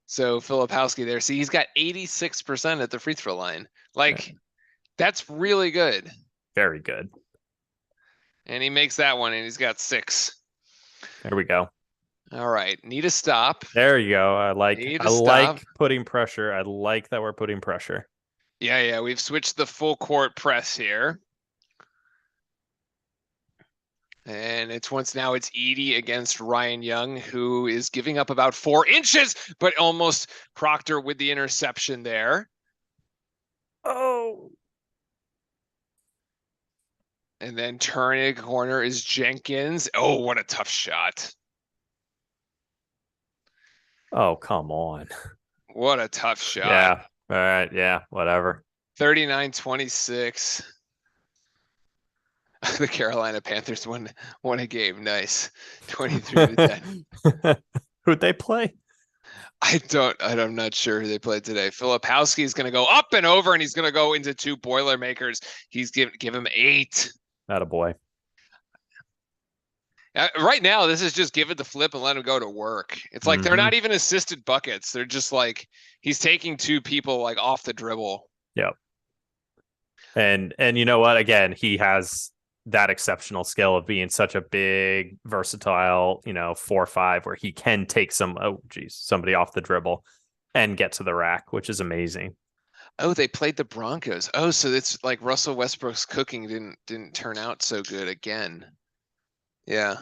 So Filipowski there. See, he's got 86% at the free throw line. That's really good. Very good. And he makes that one, and he's got 6. There we go. All right, need a stop. There you go. I like putting pressure. I like that we're putting pressure. Yeah. We've switched the full court press here. And it's Edie against Ryan Young, who is giving up about 4 inches, but almost Proctor with the interception there. Oh. And then turning a corner is Jenkins. Oh, what a tough shot. Oh, come on. What a tough shot. Yeah. All right. Yeah. Whatever. 39-26. The Carolina Panthers won a game. Nice. 23-10. Who'd they play? I'm not sure who they played today. Filipowski is going to go up and over, and he's going to go into 2 Boilermakers. He's give him 8. Attaboy. Right now, this is just give it the flip and let him go to work. It's like they're not even assisted buckets. They're just like he's taking 2 people like off the dribble. Yep. And you know what? Again, he has that exceptional skill of being such a big, versatile, 4-5, where he can take somebody off the dribble and get to the rack, which is amazing. Oh, they played the Broncos. Oh, so it's like Russell Westbrook's cooking didn't turn out so good again. Yeah.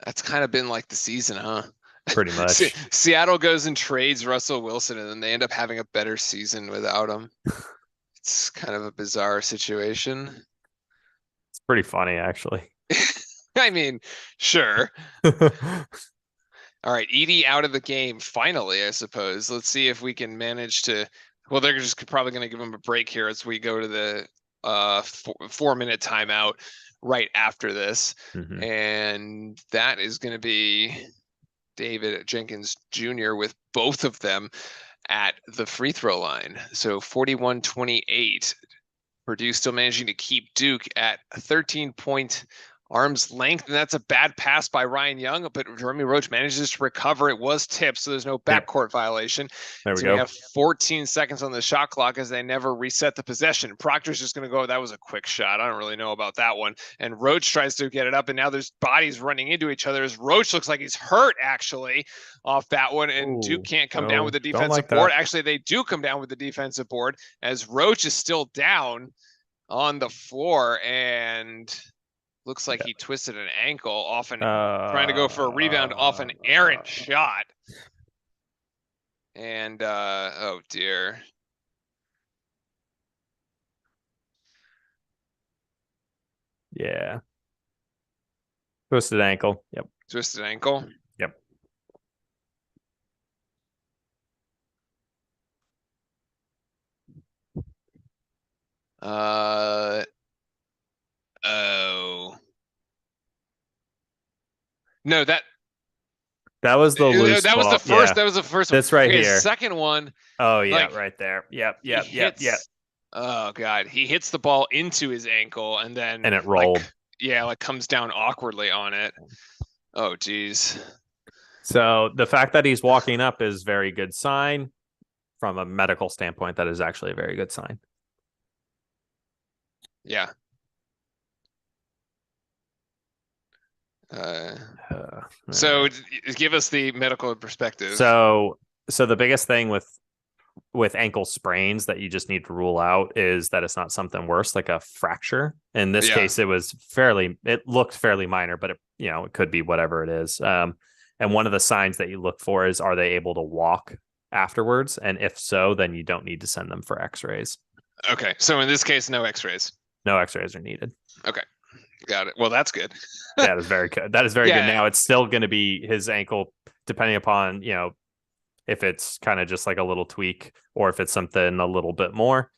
That's kind of been like the season, huh? Pretty much. Seattle goes and trades Russell Wilson, and then they end up having a better season without him. It's kind of a bizarre situation. It's pretty funny, actually. I mean, sure. All right, Edey out of the game finally, I suppose. Let's see if we can manage to. Well, they're just probably going to give him a break here as we go to the 4-minute timeout right after this. And that is going to be David Jenkins Jr. with both of them at the free throw line. So 41-28. Purdue still managing to keep Duke at a 13-point arm's length, and that's a bad pass by Ryan Young, but Jeremy Roach manages to recover. It was tipped, so there's no backcourt violation. There we so go. We have 14 seconds on the shot clock as they never reset the possession. Proctor's just going to go, that was a quick shot. I don't really know about that one. And Roach tries to get it up, and now there's bodies running into each other as Roach looks like he's hurt, actually, off that one, and Duke can't come down with the defensive board. Actually, they do come down with the defensive board as Roach is still down on the floor, and looks like he twisted an ankle off trying to go for a rebound off an errant shot. And, oh dear. Yeah. Twisted ankle. Yep. Twisted ankle. Yep. Oh. No, that was the loose that was ball. the first. Yeah. That was the first one. That's right here. Second one. Oh yeah, like, right there. Yep. Oh god, he hits the ball into his ankle and then it rolled. Like comes down awkwardly on it. Oh geez. So the fact that he's walking up is very good sign. From a medical standpoint, that is actually a very good sign. Yeah. So give us the medical perspective. So the biggest thing with ankle sprains that you just need to rule out is that it's not something worse, like a fracture. In this case, it looked fairly minor, but it could be whatever it is. And one of the signs that you look for is, are they able to walk afterwards? And if so, then you don't need to send them for x-rays. Okay. So in this case, no x-rays. No x-rays are needed. Okay. Got it. Well, that's good. That is very good. That is very good. Now it's still going to be his ankle, depending upon, if it's kind of just like a little tweak or if it's something a little bit more.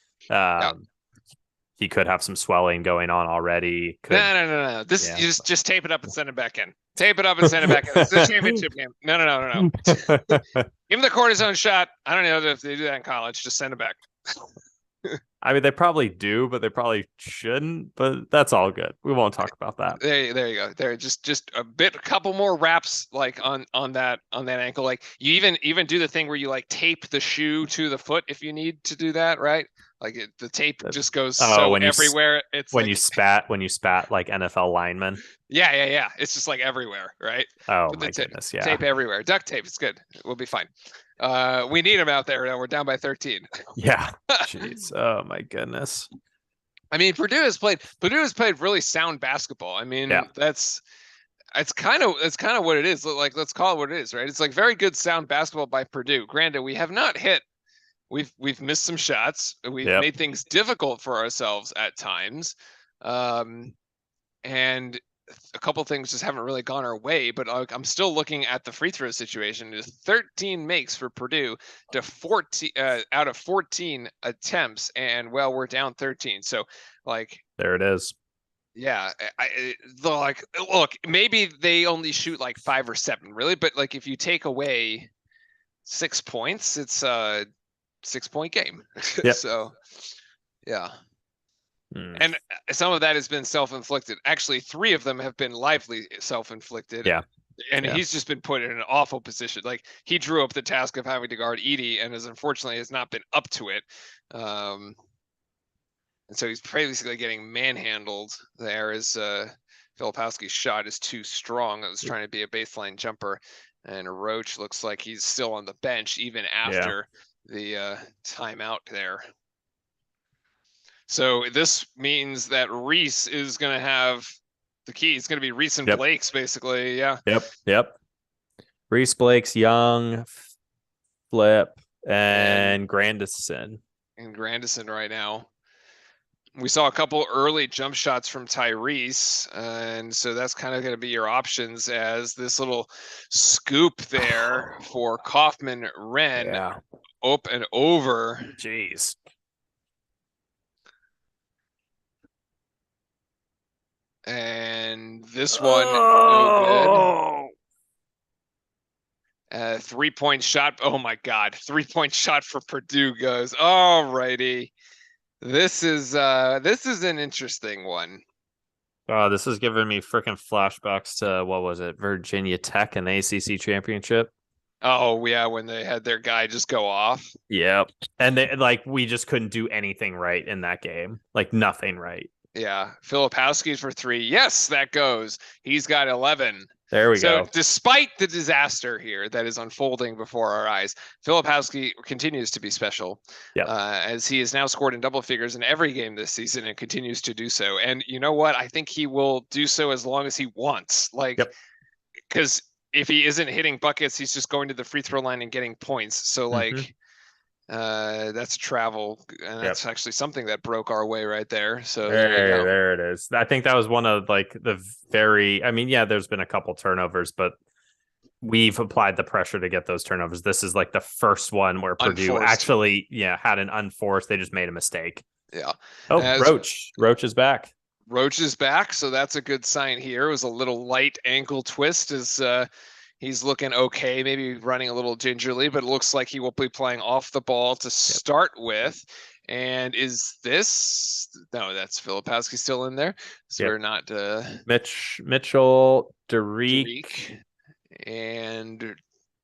He could have some swelling going on already. No. This you just tape it up and send it back in. Tape it up and send it back in. It's a championship game. No. Give him the cortisone shot. I don't know if they do that in college. Just send it back. I mean, they probably do, but they probably shouldn't. But that's all good. We won't talk about that. There you go. There, just a couple more wraps, like on that ankle. Like you even do the thing where you like tape the shoe to the foot if you need to do that, right? Like the tape just goes everywhere. It's when you spat like NFL linemen. Yeah. It's just like everywhere, right? Oh my goodness, yeah. Tape everywhere. Duct tape. It's good. We'll be fine. We need him out there. We're down by 13. Yeah. Jeez. Oh my goodness. I mean, Purdue has played really sound basketball. I mean, it's kind of what it is. Like, let's call it what it is, right? It's like very good sound basketball by Purdue. Granted, we have not hit. We've missed some shots. We've made things difficult for ourselves at times. And a couple things just haven't really gone our way, but I'm still looking at the free throw situation. There's 13 makes for Purdue to 14 out of 14 attempts, and we're down 13. So like there it is. Yeah, like look, maybe they only shoot like 5 or 7, really, but like if you take away 6 points, it's a 6-point game. Yep. So, yeah. Mm. And some of that has been self-inflicted. Actually, 3 of them have been lively self-inflicted. Yeah. And Yeah. he's just been put in an awful position. Like he drew up the task of having to guard Edie and unfortunately has not been up to it. And so he's basically getting manhandled there as Filipowski's shot is too strong. It was trying to be a baseline jumper. And Roach looks like he's still on the bench even after the timeout there. So this means that Reese is going to have the key. It's going to be Reese and Blake's basically. Yeah. Yep. Reese, Blake's, Young, Flip, and Grandison. And Grandison right now. We saw a couple early jump shots from Tyrese, and so that's kind of going to be your options as this little scoop there for Kaufman Wren up and over. Jeez. And this one, no good. 3-point shot. Oh my God. 3-point shot for Purdue goes. All righty. This is an interesting one. Oh, this is giving me freaking flashbacks to what was it, Virginia Tech and the ACC championship. Oh yeah, when they had their guy just go off. Yep, and we just couldn't do anything right in that game, like nothing right. Yeah, Filipowski's for 3. Yes, that goes. He's got 11. There we go. So despite the disaster here that is unfolding before our eyes, Filipowski continues to be special as he has now scored in double figures in every game this season and continues to do so. And you know what? I think he will do so as long as he wants. Like, because if he isn't hitting buckets, he's just going to the free throw line and getting points. So like, that's travel, and that's actually something that broke our way right there. So there it is. I think that was one of like the there's been a couple turnovers, but we've applied the pressure to get those turnovers. This is like the first one where Purdue actually had an unforced. They just made a mistake. Yeah. Roach is back. Roach is back, so that's a good sign here. It was a little light ankle twist as he's looking okay, maybe running a little gingerly, but it looks like he will be playing off the ball to start with. And is this no? That's Filipowski still in there. So we're not Mitchell, Derek, and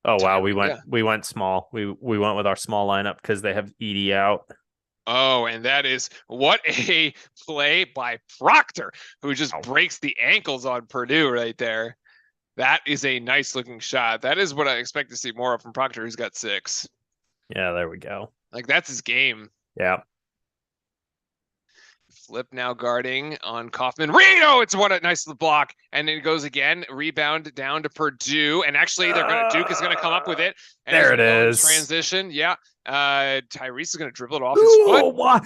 wow, we went small. We went with our small lineup because they have Edie out. Oh, and that is what a play by Proctor, who just breaks the ankles on Purdue right there. That is a nice looking shot. That is what I expect to see more of from Proctor, who's got 6. Yeah, there we go. Like that's his game. Yeah. Flip now guarding on Kaufman. Reno, it's what a nice block. And then it goes again. Rebound down to Purdue. And actually, Duke is going to come up with it. And there it is. Transition. Yeah. Tyrese is going to dribble it off his foot. Why?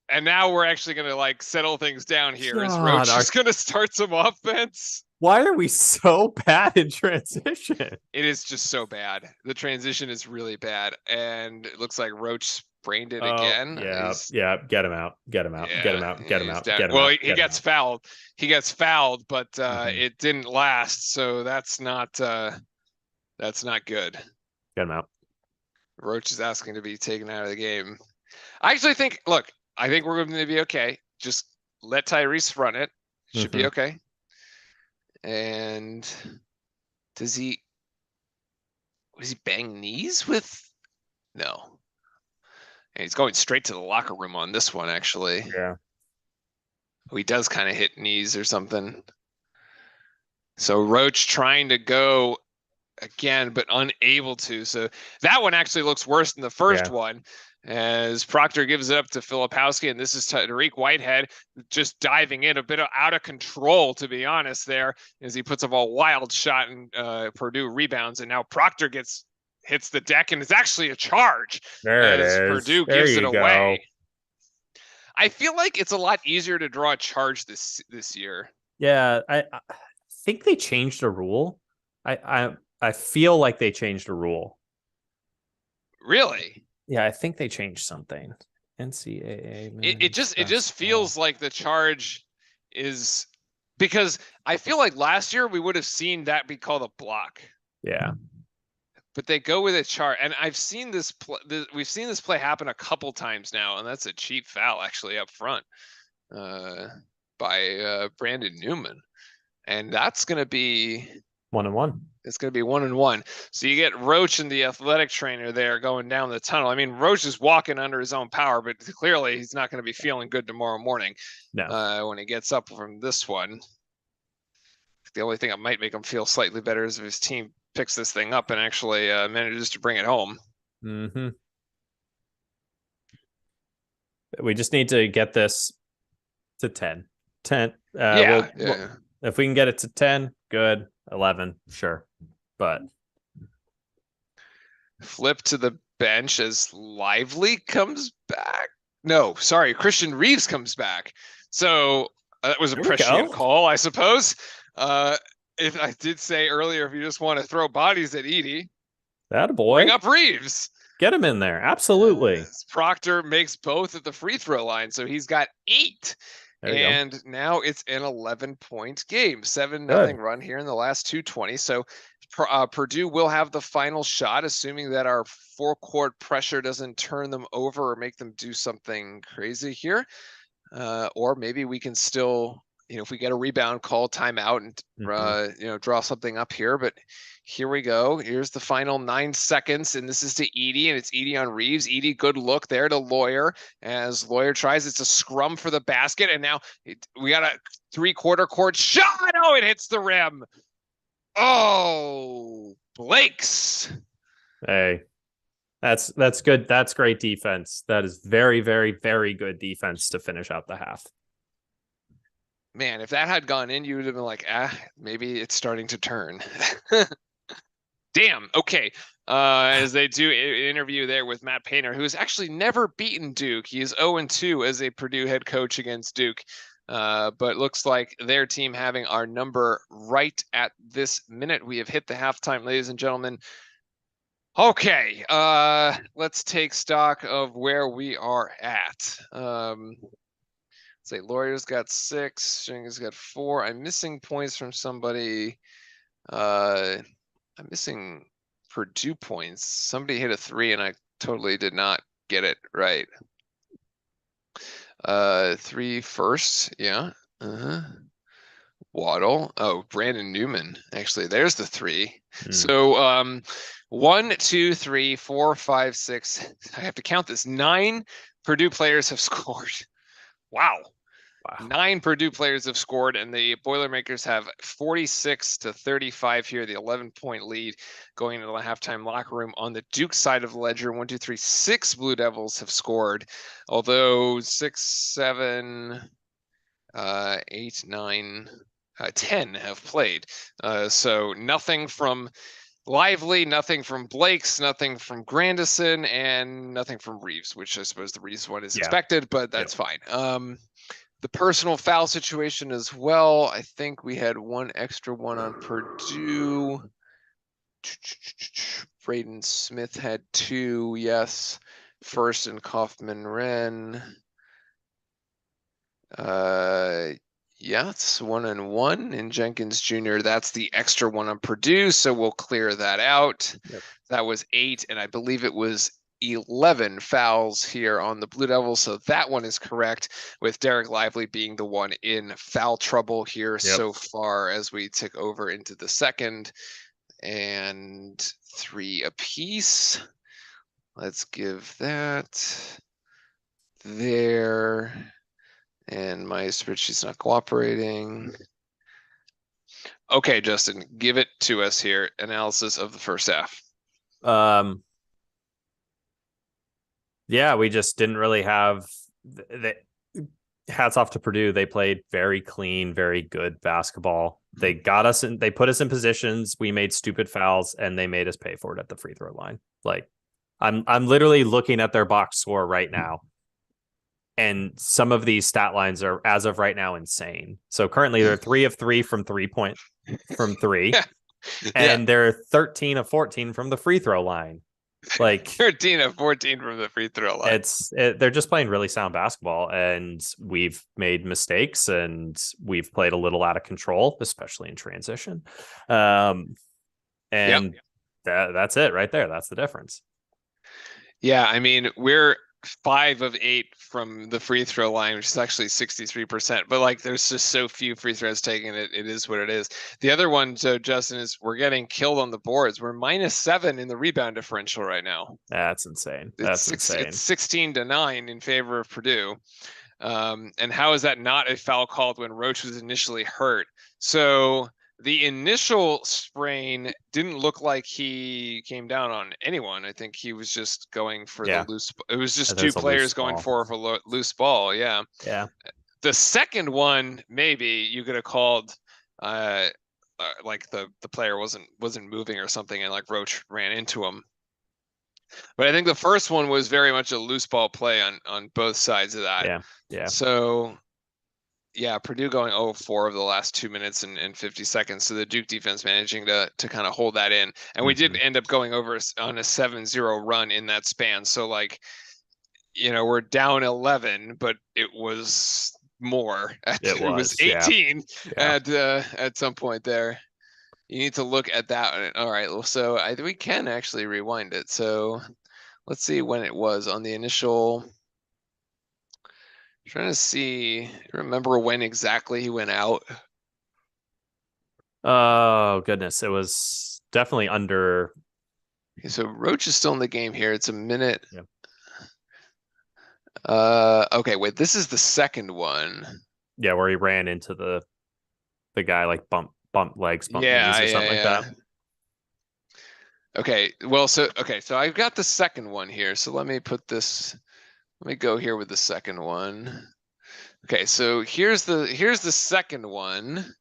And now we're actually going to like settle things down here as Roach is going to start some offense. Why are we so bad in transition? It is just so bad. The transition is really bad. And it looks like Roach sprained it again. Yeah. Get him out. Well, he gets fouled. He gets fouled, but it didn't last. So that's not good. Get him out. Roach is asking to be taken out of the game. I actually think, I think we're going to be okay. Just let Tyrese run it. Should be okay. And does he bang knees with? No. And he's going straight to the locker room on this one, actually. Yeah. He does kind of hit knees or something. So Roach trying to go again, but unable to. So that one actually looks worse than the first one. As Proctor gives it up to Filipowski, and this is Tariq Whitehead just diving in a bit out of control, to be honest, there as he puts up a wild shot and Purdue rebounds, and now Proctor hits the deck, and it's actually a charge. There it is. Purdue gives it away. I feel like it's a lot easier to draw a charge this year. Yeah, I think they changed a rule. I feel like they changed a rule. Really? Yeah, I think they changed something NCAA. It just feels like the charge is, because I feel like last year we would have seen that be called a block. Yeah. But they go with a chart, and I've seen we've seen this play happen a couple times now, and that's a cheap foul actually up front by Brandon Newman, and that's going to be 1-1. It's going to be 1-1. So you get Roach and the athletic trainer there going down the tunnel. I mean, Roach is walking under his own power, but clearly he's not going to be feeling good tomorrow morning. No. When he gets up from this one. The only thing that might make him feel slightly better is if his team picks this thing up and actually manages to bring it home. Mm-hmm. We just need to get this to 10. 10. If we can get it to 10, good. 11, sure. But flip to the bench as Lively comes back. No, sorry, Christian Reeves comes back. So that was a prescient call, I suppose. If I did say earlier, if you just want to throw bodies at Edey, that boy, bring up Reeves. Get him in there. Absolutely. Proctor makes both at the free throw line, so he's got 8. And now it's an 11-point game, 7-0 run here in the last 2:20. So Purdue will have the final shot, assuming that our four-court pressure doesn't turn them over or make them do something crazy here. Or maybe we can still, if we get a rebound, call timeout and draw something up here. But here we go. Here's the final 9 seconds, and this is to Edey, and it's Edey on Reeves. Edey, good look there to Lawyer. As Lawyer tries, it's a scrum for the basket, and now we got a 3/4 court shot. Oh, it hits the rim. Oh, Blakes. Hey, that's good. That's great defense. That is very, very, very good defense to finish out the half. Man, if that had gone in, you would have been like, maybe it's starting to turn. Damn. Okay. As they do an interview there with Matt Painter, who has actually never beaten Duke. He is 0-2 as a Purdue head coach against Duke. But looks like their team having our number right at this minute. We have hit the halftime, ladies and gentlemen. Okay. Let's take stock of where we are at. Say Lawyer's got 6, Stringer's got 4. I'm missing points from somebody. I'm missing Purdue points. Somebody hit a 3 and I totally did not get it right. 3 first, yeah. Waddle. Oh, Brandon Newman. Actually, there's the 3. So 1, 2, 3, 4, 5, 6. I have to count this. 9 Purdue players have scored. Wow. 9 Purdue players have scored, and the Boilermakers have 46-35 here, the 11-point lead going into the halftime locker room. On the Duke side of the ledger, 1, 2, 3, 6 Blue Devils have scored, although 6, 7, 8, 9, 10 have played. So nothing from Lively, nothing from Blakes, nothing from Grandison, and nothing from Reeves, which I suppose the Reeves one is expected, but that's fine. The personal foul situation as well. I think we had 1 extra one on Purdue. Braden Smith had 2, yes. First and Kaufman-Wren. It's 1 and 1 in Jenkins Jr. That's the extra one on Purdue, so we'll clear that out. That was 8, and I believe it was 11 fouls here on the Blue Devils, so that one is correct, with Derek Lively being the one in foul trouble here so far as we tick over into the second. And 3 apiece. Let's give that there. And my spreadsheet's not cooperating. Okay, Justin, give it to us here. Analysis of the first half. Yeah, we just didn't really have the hats off to Purdue. They played very clean, very good basketball. They got us in, they put us in positions, we made stupid fouls, and they made us pay for it at the free throw line. Like, I'm literally looking at their box score right now. And some of these stat lines are, as of right now, insane. So currently they're 3 of 3 from 3. And they're 13 of 14 from the free throw line. Like 13 of 14 from the free throw line. they're just playing really sound basketball, and we've made mistakes and we've played a little out of control, especially in transition. And that's it right there. That's the difference. Yeah, I mean, we're 5 of 8 from the free throw line, which is actually 63%. But like, there's just so few free throws taken. It is what it is. The other one, so Justin, is we're getting killed on the boards. We're -7 in the rebound differential right now. That's insane. That's insane. It's 16-9 in favor of Purdue. And how is that not a foul called when Roach was initially hurt? So the initial sprain didn't look like he came down on anyone. I think he was just going for the loose. It was just two players going for a loose ball. Yeah. Yeah. The second one, maybe you could have called, like the player wasn't moving or something, and like Roach ran into him. But I think the first one was very much a loose ball play on both sides of that. Yeah. Yeah. So yeah, Purdue going 0-4 of the last 2 minutes and 50 seconds. So the Duke defense managing to kind of hold that in. And we did end up going over on a 7-0 run in that span. So like, we're down 11, but it was more. It was 18 at some point there. You need to look at that. All right. So we can actually rewind it. So let's see when it was on the initial. Trying to see, remember when exactly he went out? Oh goodness, it was definitely under. Okay, so Roach is still in the game here. It's a minute. Yeah. Okay, wait, this is the second one. Yeah, where he ran into the guy, like bump legs, bump knees or something like that. Okay, well, so I've got the second one here. So let me put this. Let me go here with the second one. Okay, so here's the second one.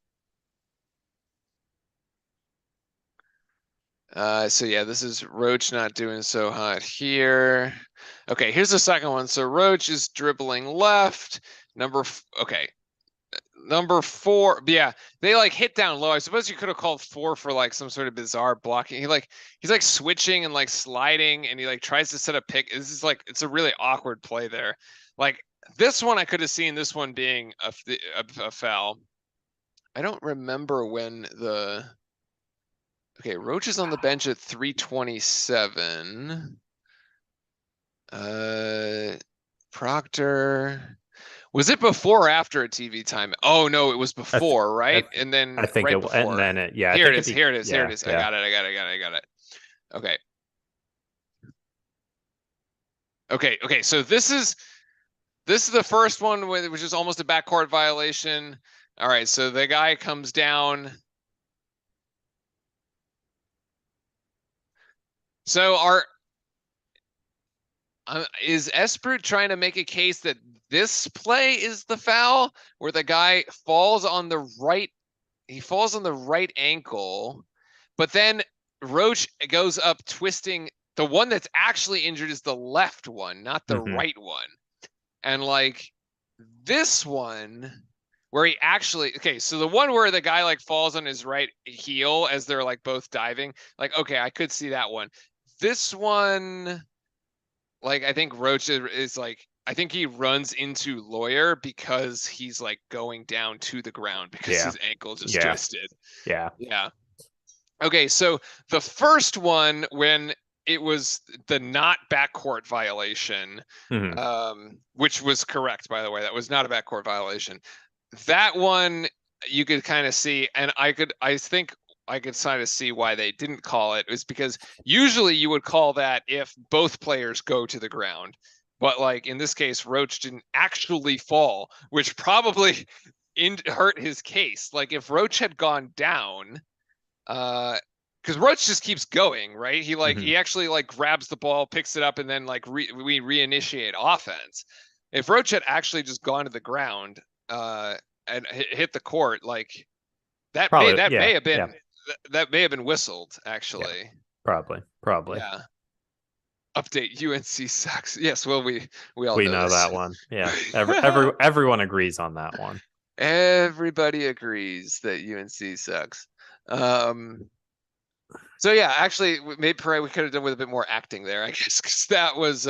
So yeah, this is Roach not doing so hot here. Okay, here's the second one. So Roach is dribbling left. Number 4. Yeah, they like hit down low. I suppose you could have called 4 for like some sort of bizarre blocking. He's like switching and like sliding, and he like tries to set a pick. This is like, it's a really awkward play there. Like this one, I could have seen this one being a foul. I don't remember when the. Okay, Roach is on the bench at 3:27. Proctor. Was it before or after a TV time? Oh no, it was before, right? And then I think right it, before. And then it, yeah. Here it is. Here it is. Here it is. I got it. Okay. Okay. So this is the first one, which is almost a backcourt violation. All right. So the guy comes down. So is Esper trying to make a case that this play is the foul where the guy falls on the right? He falls on the right ankle, but then Roach goes up twisting. The one that's actually injured is the left one, not the right one. And like this one where he actually, okay, so the one where the guy like falls on his right heel as they're like both diving, like, okay, I could see that one. This one, like, I think Roach is like, I think he runs into Lawyer because he's like going down to the ground because his ankle just twisted. Yeah. Okay, so the first one, when it was the not backcourt violation, which was correct, by the way, that was not a backcourt violation. That one you could kind of see, and I think I could kind of see why they didn't call it. It was because usually you would call that if both players go to the ground. But like in this case, Roach didn't actually fall, which probably hurt his case. Like if Roach had gone down, because Roach just keeps going, right? He he actually like grabs the ball, picks it up, and then like we reinitiate offense. If Roach had actually just gone to the ground and hit the court, like that may have been whistled, actually. Yeah, probably. Yeah. Update: UNC sucks. Yes, well, we all know that one. Yeah, everyone agrees on that one. Everybody agrees that UNC sucks. So yeah, actually, maybe we could have done with a bit more acting there, I guess, because that was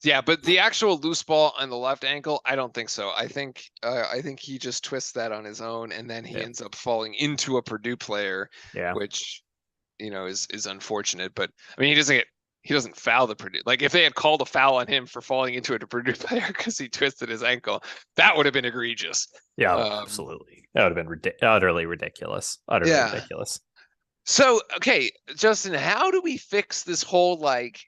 yeah. But the actual loose ball on the left ankle, I don't think so. I think he just twists that on his own, and then he Yeah. ends up falling into a Purdue player, Yeah. which is unfortunate. But I mean, he doesn't foul the Purdue. Like if they had called a foul on him for falling into a Purdue player because he twisted his ankle, that would have been egregious. Yeah, Um, absolutely. That would have been utterly ridiculous. Utterly yeah. ridiculous. So okay, Justin, how do we fix this whole like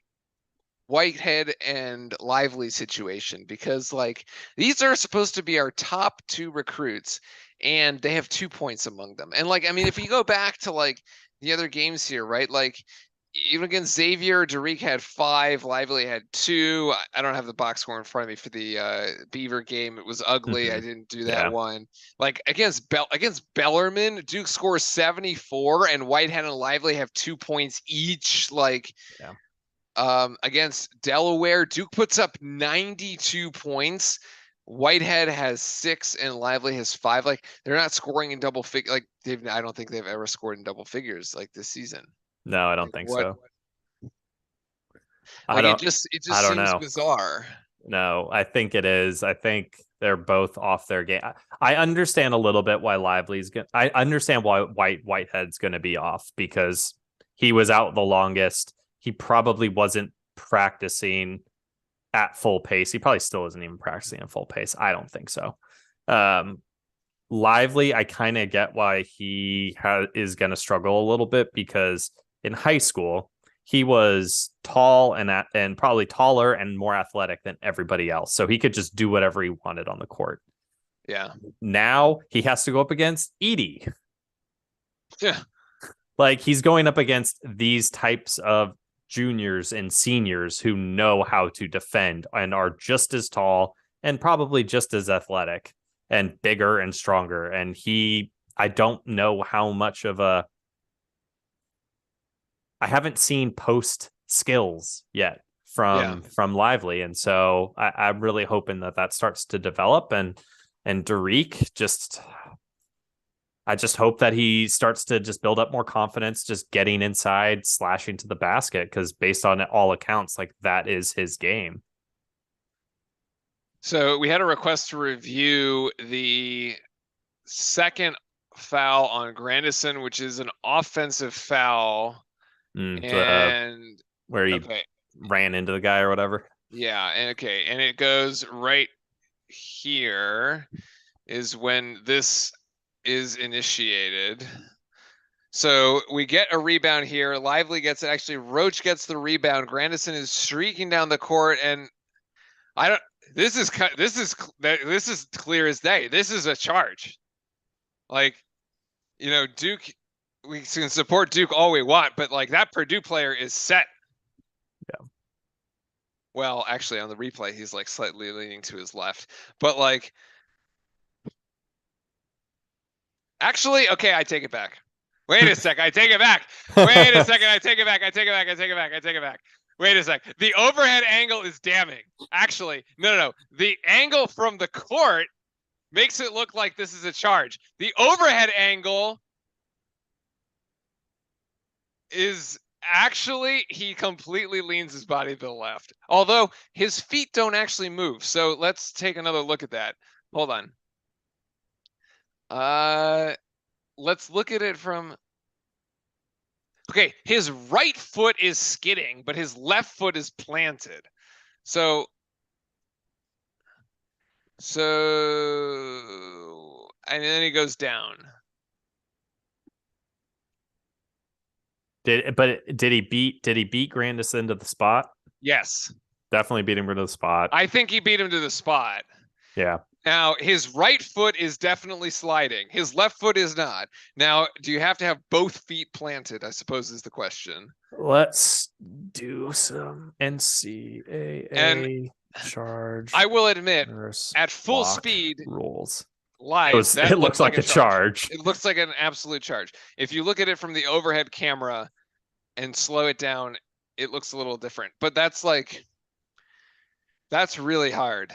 Whitehead and Lively situation? Because like these are supposed to be our top two recruits, and they have 2 points among them. And like I mean, if you go back to like the other games here, right? Like even against Xavier, Derek had 5, Lively had 2. I don't have the box score in front of me for the Beaver game. It was ugly. I didn't do that Yeah. one. Like against Bellarmine, Duke scores 74, and Whitehead and Lively have 2 points each. Like Yeah. against Delaware, Duke puts up 92 points. Whitehead has 6 and Lively has 5. Like they're not scoring in double figures. Like I don't think they've ever scored in double figures like this season. No, I don't Like think what? so. I Like don't it I just don't seems know. bizarre. No, I think it is. I think they're both off their game. I understand a little bit why Lively's going I understand why Whitehead's going to be off because he was out the longest. He probably wasn't practicing at full pace. He probably still isn't even practicing at full pace. I don't think so. Um, Lively, I kind of get why he is going to struggle a little bit because in high school he was tall and probably taller and more athletic than everybody else, so he could just do whatever he wanted on the court. Yeah. Now he has to go up against Edie. Yeah. Like he's going up against these types of juniors and seniors who know how to defend and are just as tall and probably just as athletic and bigger and stronger. And I don't know how much of I haven't seen post skills yet Yeah. from Lively. And so I'm really hoping that starts to develop and Derek I just hope that he starts to just build up more confidence, just getting inside, slashing to the basket, because based on all accounts, like that is his game. So we had a request to review the second foul on Grandison, which is an offensive foul. And where he okay. ran into the guy or whatever. Yeah, and okay, and it goes right here is when this is initiated. So we get a rebound here. Lively gets it. Actually, Roach gets the rebound. Grandison is streaking down the court, and I don't. This is clear as day. This is a charge. Like, Duke. We can support Duke all we want, but like that Purdue player is set. Yeah. Well, actually, on the replay, he's like slightly leaning to his left, but like. Actually, okay, I take it back. Wait a sec, I take it back. Wait a second, I take it back. I take it back. I take it back. I take it back. Wait a sec. The overhead angle is damning. Actually, no. The angle from the court makes it look like this is a charge. The overhead angle is actually he completely leans his body to the left. Although his feet don't actually move. So let's take another look at that. Hold on. Let's look at it from. Okay, his right foot is skidding, but his left foot is planted. So, and then he goes down. Did he beat Grandison to the spot? Yes. Definitely beat him to the spot. I think he beat him to the spot. Yeah. Now, his right foot is definitely sliding. His left foot is not. Now, do you have to have both feet planted, I suppose is the question. Let's do some NCAA and charge. I will admit, at full speed rules. Live, it looks like a charge. It looks like an absolute charge. If you look at it from the overhead camera and slow it down, it looks a little different. But that's really hard,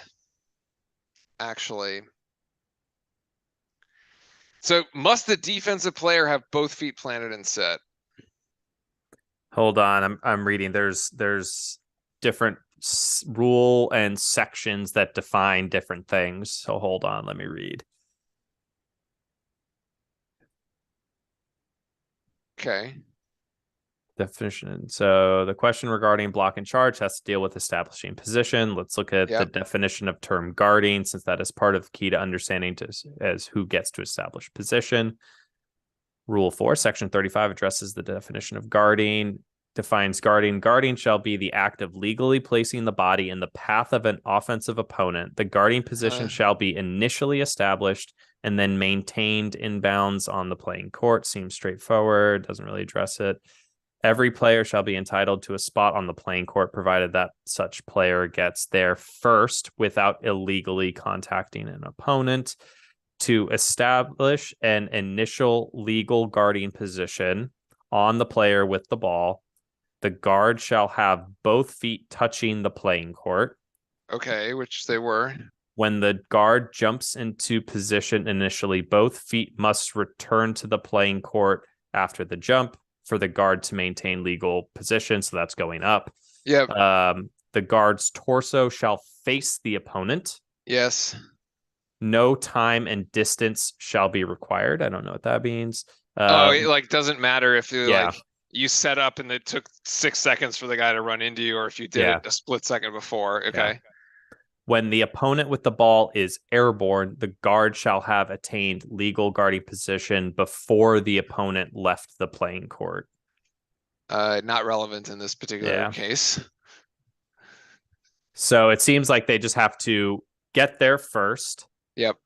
actually. So must the defensive player have both feet planted and set? Hold on, I'm reading. There's different rule and sections that define different things. So hold on, let me read. Okay. Definition. So the question regarding block and charge has to deal with establishing position. Let's look at the Yep. definition of term guarding, since that is part of key to understanding as who gets to establish position. Rule 4, Section 35 addresses the definition of guarding, defines guarding. Guarding shall be the act of legally placing the body in the path of an offensive opponent. The guarding position shall be initially established and then maintained in bounds on the playing court. Seems straightforward, doesn't really address it. Every player shall be entitled to a spot on the playing court, provided that such player gets there first without illegally contacting an opponent. To establish an initial legal guarding position on the player with the ball, the guard shall have both feet touching the playing court. Okay, which they were. When the guard jumps into position initially, both feet must return to the playing court after the jump for the guard to maintain legal position. So that's going up. Yep. The guard's torso shall face the opponent. Yes. No time and distance shall be required. I don't know what that means. It like doesn't matter if you yeah. like you set up and it took 6 seconds for the guy to run into you, or if you did it a split second before. Okay. Yeah. When the opponent with the ball is airborne, the guard shall have attained legal guarding position before the opponent left the playing court. Not relevant in this particular case. So it seems like they just have to get there first. Yep.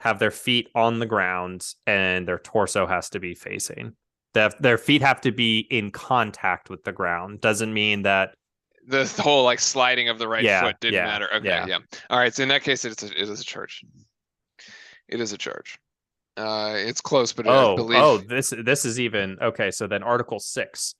Have their feet on the ground and their torso has to be facing. Their feet have to be in contact with the ground. Doesn't mean that the whole like sliding of the right foot didn't matter. Okay, yeah. All right, so in that case, it is a charge. It is a charge. It's close, but I believe. This is even okay. So then Article 6,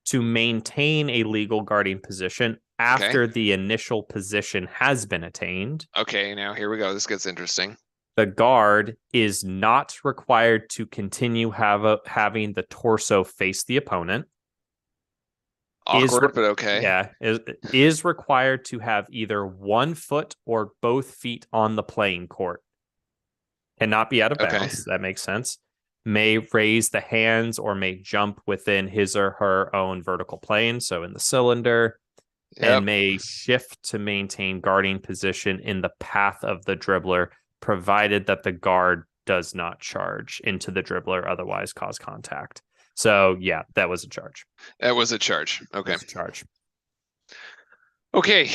to maintain a legal guarding position after the initial position has been attained. Okay, now here we go. This gets interesting. The guard is not required to continue having the torso face the opponent. Awkward, but okay. Yeah, is required to have either 1 foot or both feet on the playing court. Cannot be out of bounds. That makes sense. May raise the hands or may jump within his or her own vertical plane, so in the cylinder, and may shift to maintain guarding position in the path of the dribbler, provided that the guard does not charge into the dribbler, otherwise cause contact. So yeah, that was a charge. That was a charge. Okay. Charge. Okay,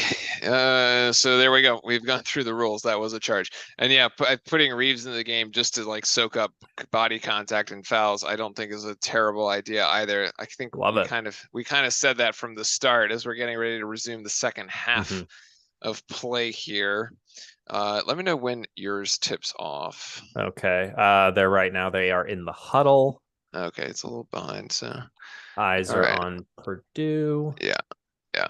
so there we go. We've gone through the rules. That was a charge. And yeah, putting Reeves in the game just to like soak up body contact and fouls, I don't think is a terrible idea either. I think we kind of said that from the start as we're getting ready to resume the second half of play here. Let me know when yours tips off. Okay, they're right now. They are in the huddle. Okay, it's a little behind, so eyes are on Purdue. Yeah.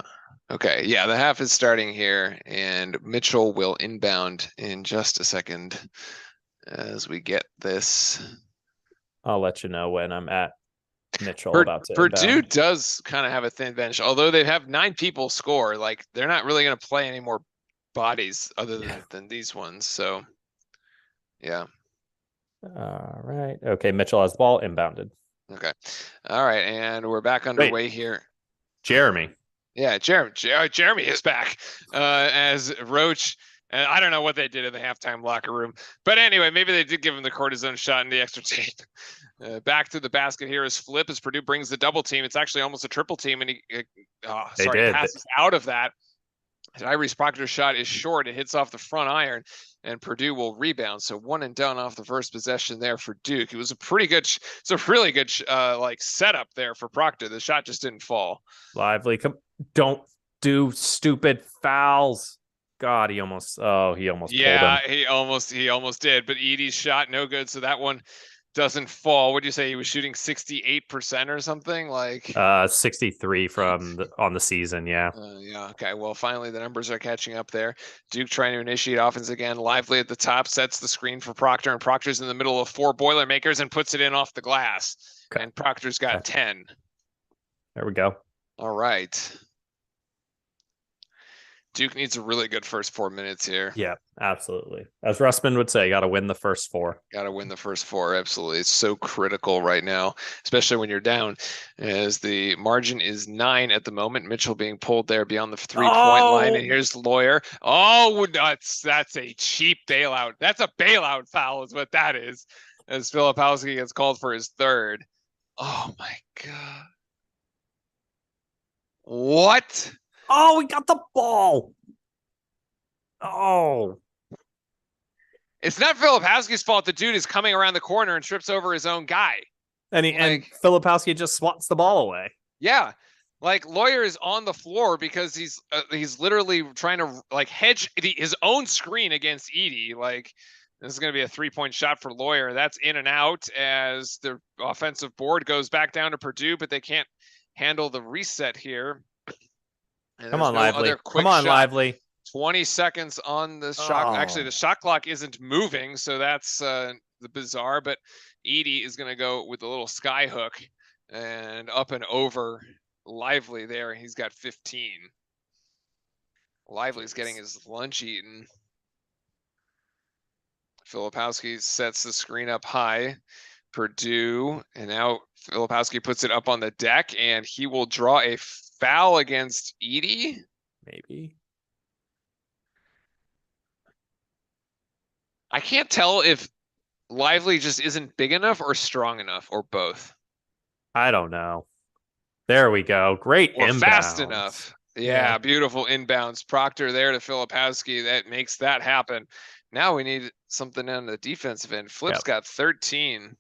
Okay, yeah, the half is starting here, and Mitchell will inbound in just a second as we get this. I'll let you know when I'm at Mitchell about to Purdue inbound. does kind of have a thin bench, although they have 9 people score. Like, they're not really going to play any more bodies other than these ones, so yeah. All right. Okay, Mitchell has the ball, inbounded. Okay. All right, and we're back underway here. Jeremy. Yeah, Jeremy is back as Roach. And I don't know what they did in the halftime locker room. But anyway, maybe they did give him the cortisone shot in the extra time. Back to the basket here is Flip as Purdue brings the double team. It's actually almost a triple team, and he passes out of that. Tyrese Proctor's shot is short. It hits off the front iron, and Purdue will rebound. So 1 and done off the first possession there for Duke. It was a pretty good, it's a really good like setup there for Proctor. The shot just didn't fall. Lively, don't do stupid fouls. God, he almost pulled him. He almost did. But Edie's shot no good, so that one doesn't fall. What'd you say? He was shooting 68% or something, like 63 on the season. Yeah. Okay. Well, finally the numbers are catching up there. Duke trying to initiate offense again. Lively at the top sets the screen for Proctor, and Proctor's in the middle of 4 Boilermakers and puts it in off the glass. Okay. And Proctor's got 10. There we go. All right. Duke needs a really good first 4 minutes here. Yeah, absolutely. As Russman would say, got to win the first 4. Got to win the first 4. Absolutely. It's so critical right now, especially when you're down, as the margin is 9 at the moment. Mitchell being pulled there beyond the 3-point line. And here's Lawyer. Oh, that's a cheap bailout. That's a bailout foul is what that is, as Filipowski gets called for his third. Oh my God. What? Oh, we got the ball. Oh. It's not Filipowski's fault. The dude is coming around the corner and trips over his own guy. And Filipowski just swats the ball away. Yeah. Like, Lawyer is on the floor because he's literally trying to like hedge his own screen against Edey. Like, this is going to be a 3-point shot for Lawyer. That's in and out as the offensive board goes back down to Purdue, but they can't handle the reset here. And Come on, Lively. Come on, Lively. 20 seconds on the shot. Oh. Actually, the shot clock isn't moving, so that's the bizarre. But Edey is going to go with a little sky hook and up and over Lively there. He's got 15. Lively's getting his lunch eaten. Filipowski sets the screen up high. Purdue, and now Filipowski puts it up on the deck, and he will draw a foul against Edey. Maybe. I can't tell if Lively just isn't big enough or strong enough, or both. I don't know. There we go. Great or inbounds. Fast enough. Yeah, beautiful inbounds. Proctor there to Filipowski. That makes that happen. Now we need something on the defensive end. Flip's got 13.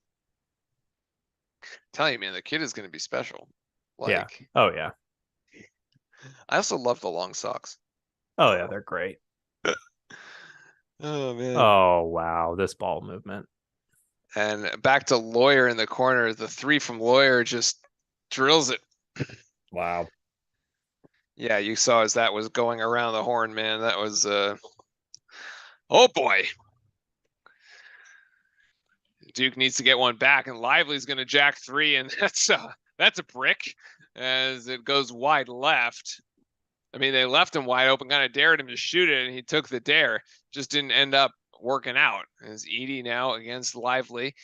Tell you, man, the kid is going to be special. Yeah. Oh, yeah. I also love the long socks. Oh, yeah, they're great. Oh, man. Oh, wow. This ball movement. And back to Lawyer in the corner. The 3 from Lawyer just drills it. Wow. Yeah, you saw as that was going around the horn, man. That was, oh, boy. Duke needs to get one back, and Lively's going to jack 3, and that's a brick as it goes wide left. I mean, they left him wide open, kind of dared him to shoot it, and he took the dare. Just didn't end up working out. As Edey now against Lively.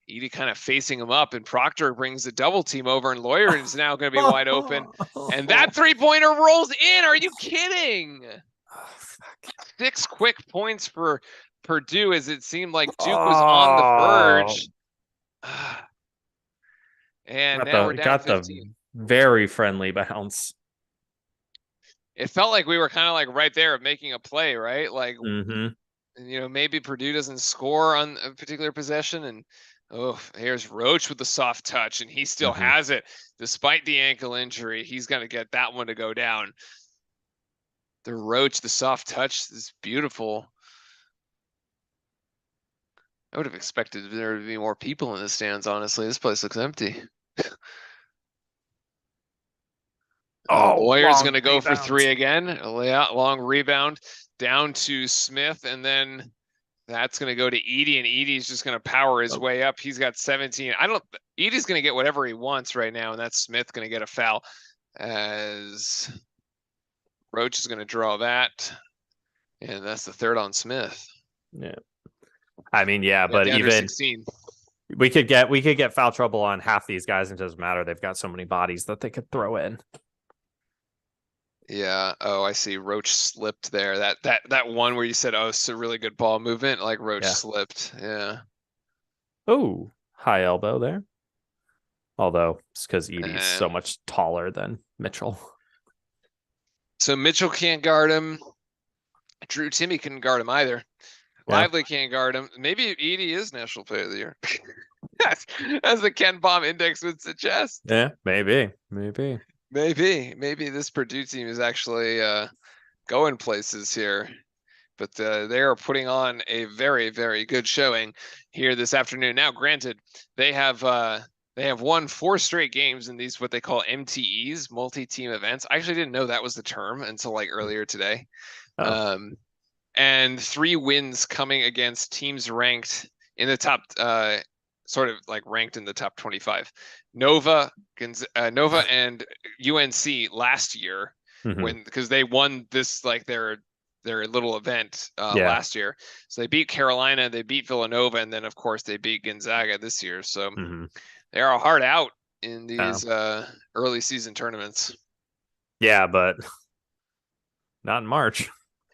Edey kind of facing him up, and Proctor brings the double team over, and Lawyer is now going to be wide open. And that 3-pointer rolls in. Are you kidding? 6 quick points for Purdue, as it seemed like Duke was on the verge. And now we're down 15. The very friendly bounce. It felt like we were kind of like right there making a play, right? Like, you know, maybe Purdue doesn't score on a particular possession, and oh, here's Roach with the soft touch, and he still has it despite the ankle injury. He's going to get that one to go down. The Roach, the soft touch is beautiful. I would have expected there to be more people in the stands, honestly. This place looks empty. Lawyer's going to go for 3 again. Yeah, long rebound down to Smith, and then that's going to go to Edey, and Edey's just going to power his way up. He's got 17. Edey's going to get whatever he wants right now, and that's Smith going to get a foul as Roach is going to draw that, and that's the 3rd on Smith. Yeah. I mean, yeah, but even 16. we could get foul trouble on half these guys, and it doesn't matter. They've got so many bodies that they could throw in. Yeah. Oh, I see. Roach slipped there. That one where you said, "Oh, it's a really good ball movement." Like Roach slipped. Yeah. Oh, high elbow there. Although it's because Edey's so much taller than Mitchell. So Mitchell can't guard him. Drew Timme couldn't guard him either. Yeah. Lively can't guard him. Maybe Edey is National Player of the Year. As the Ken Palm Index would suggest. Yeah, maybe. Maybe this Purdue team is actually going places here, but they are putting on a very, very good showing here this afternoon. Now, granted, they have won 4 straight games in these what they call MTEs, multi-team events. I actually didn't know that was the term until like earlier today. And 3 wins coming against teams ranked in the top sort of like ranked in the top 25. Nova and UNC last year because they won this like their little event last year. So they beat Carolina, they beat Villanova, and then of course they beat Gonzaga this year. So they are hard out in these early season tournaments. Yeah, but not in March.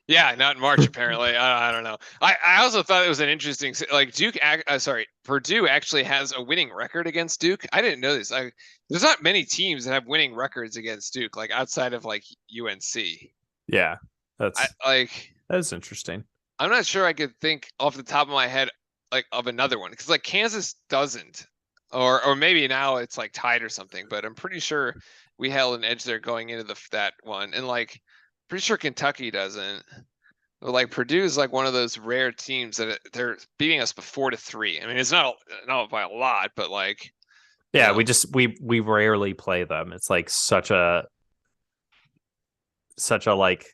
Yeah, not in March apparently. I don't know. I also thought it was an interesting like Purdue actually has a winning record against Duke. I didn't know this. There's not many teams that have winning records against Duke, like outside of like UNC. Yeah, that's interesting. I'm not sure I could think off the top of my head like of another one because like Kansas doesn't, or maybe now it's like tied or something. But I'm pretty sure we held an edge there going into that one, and like pretty sure Kentucky doesn't. But like Purdue is like one of those rare teams that they're beating us 4-3. I mean, it's not by a lot, but like yeah, we rarely play them. It's like such a like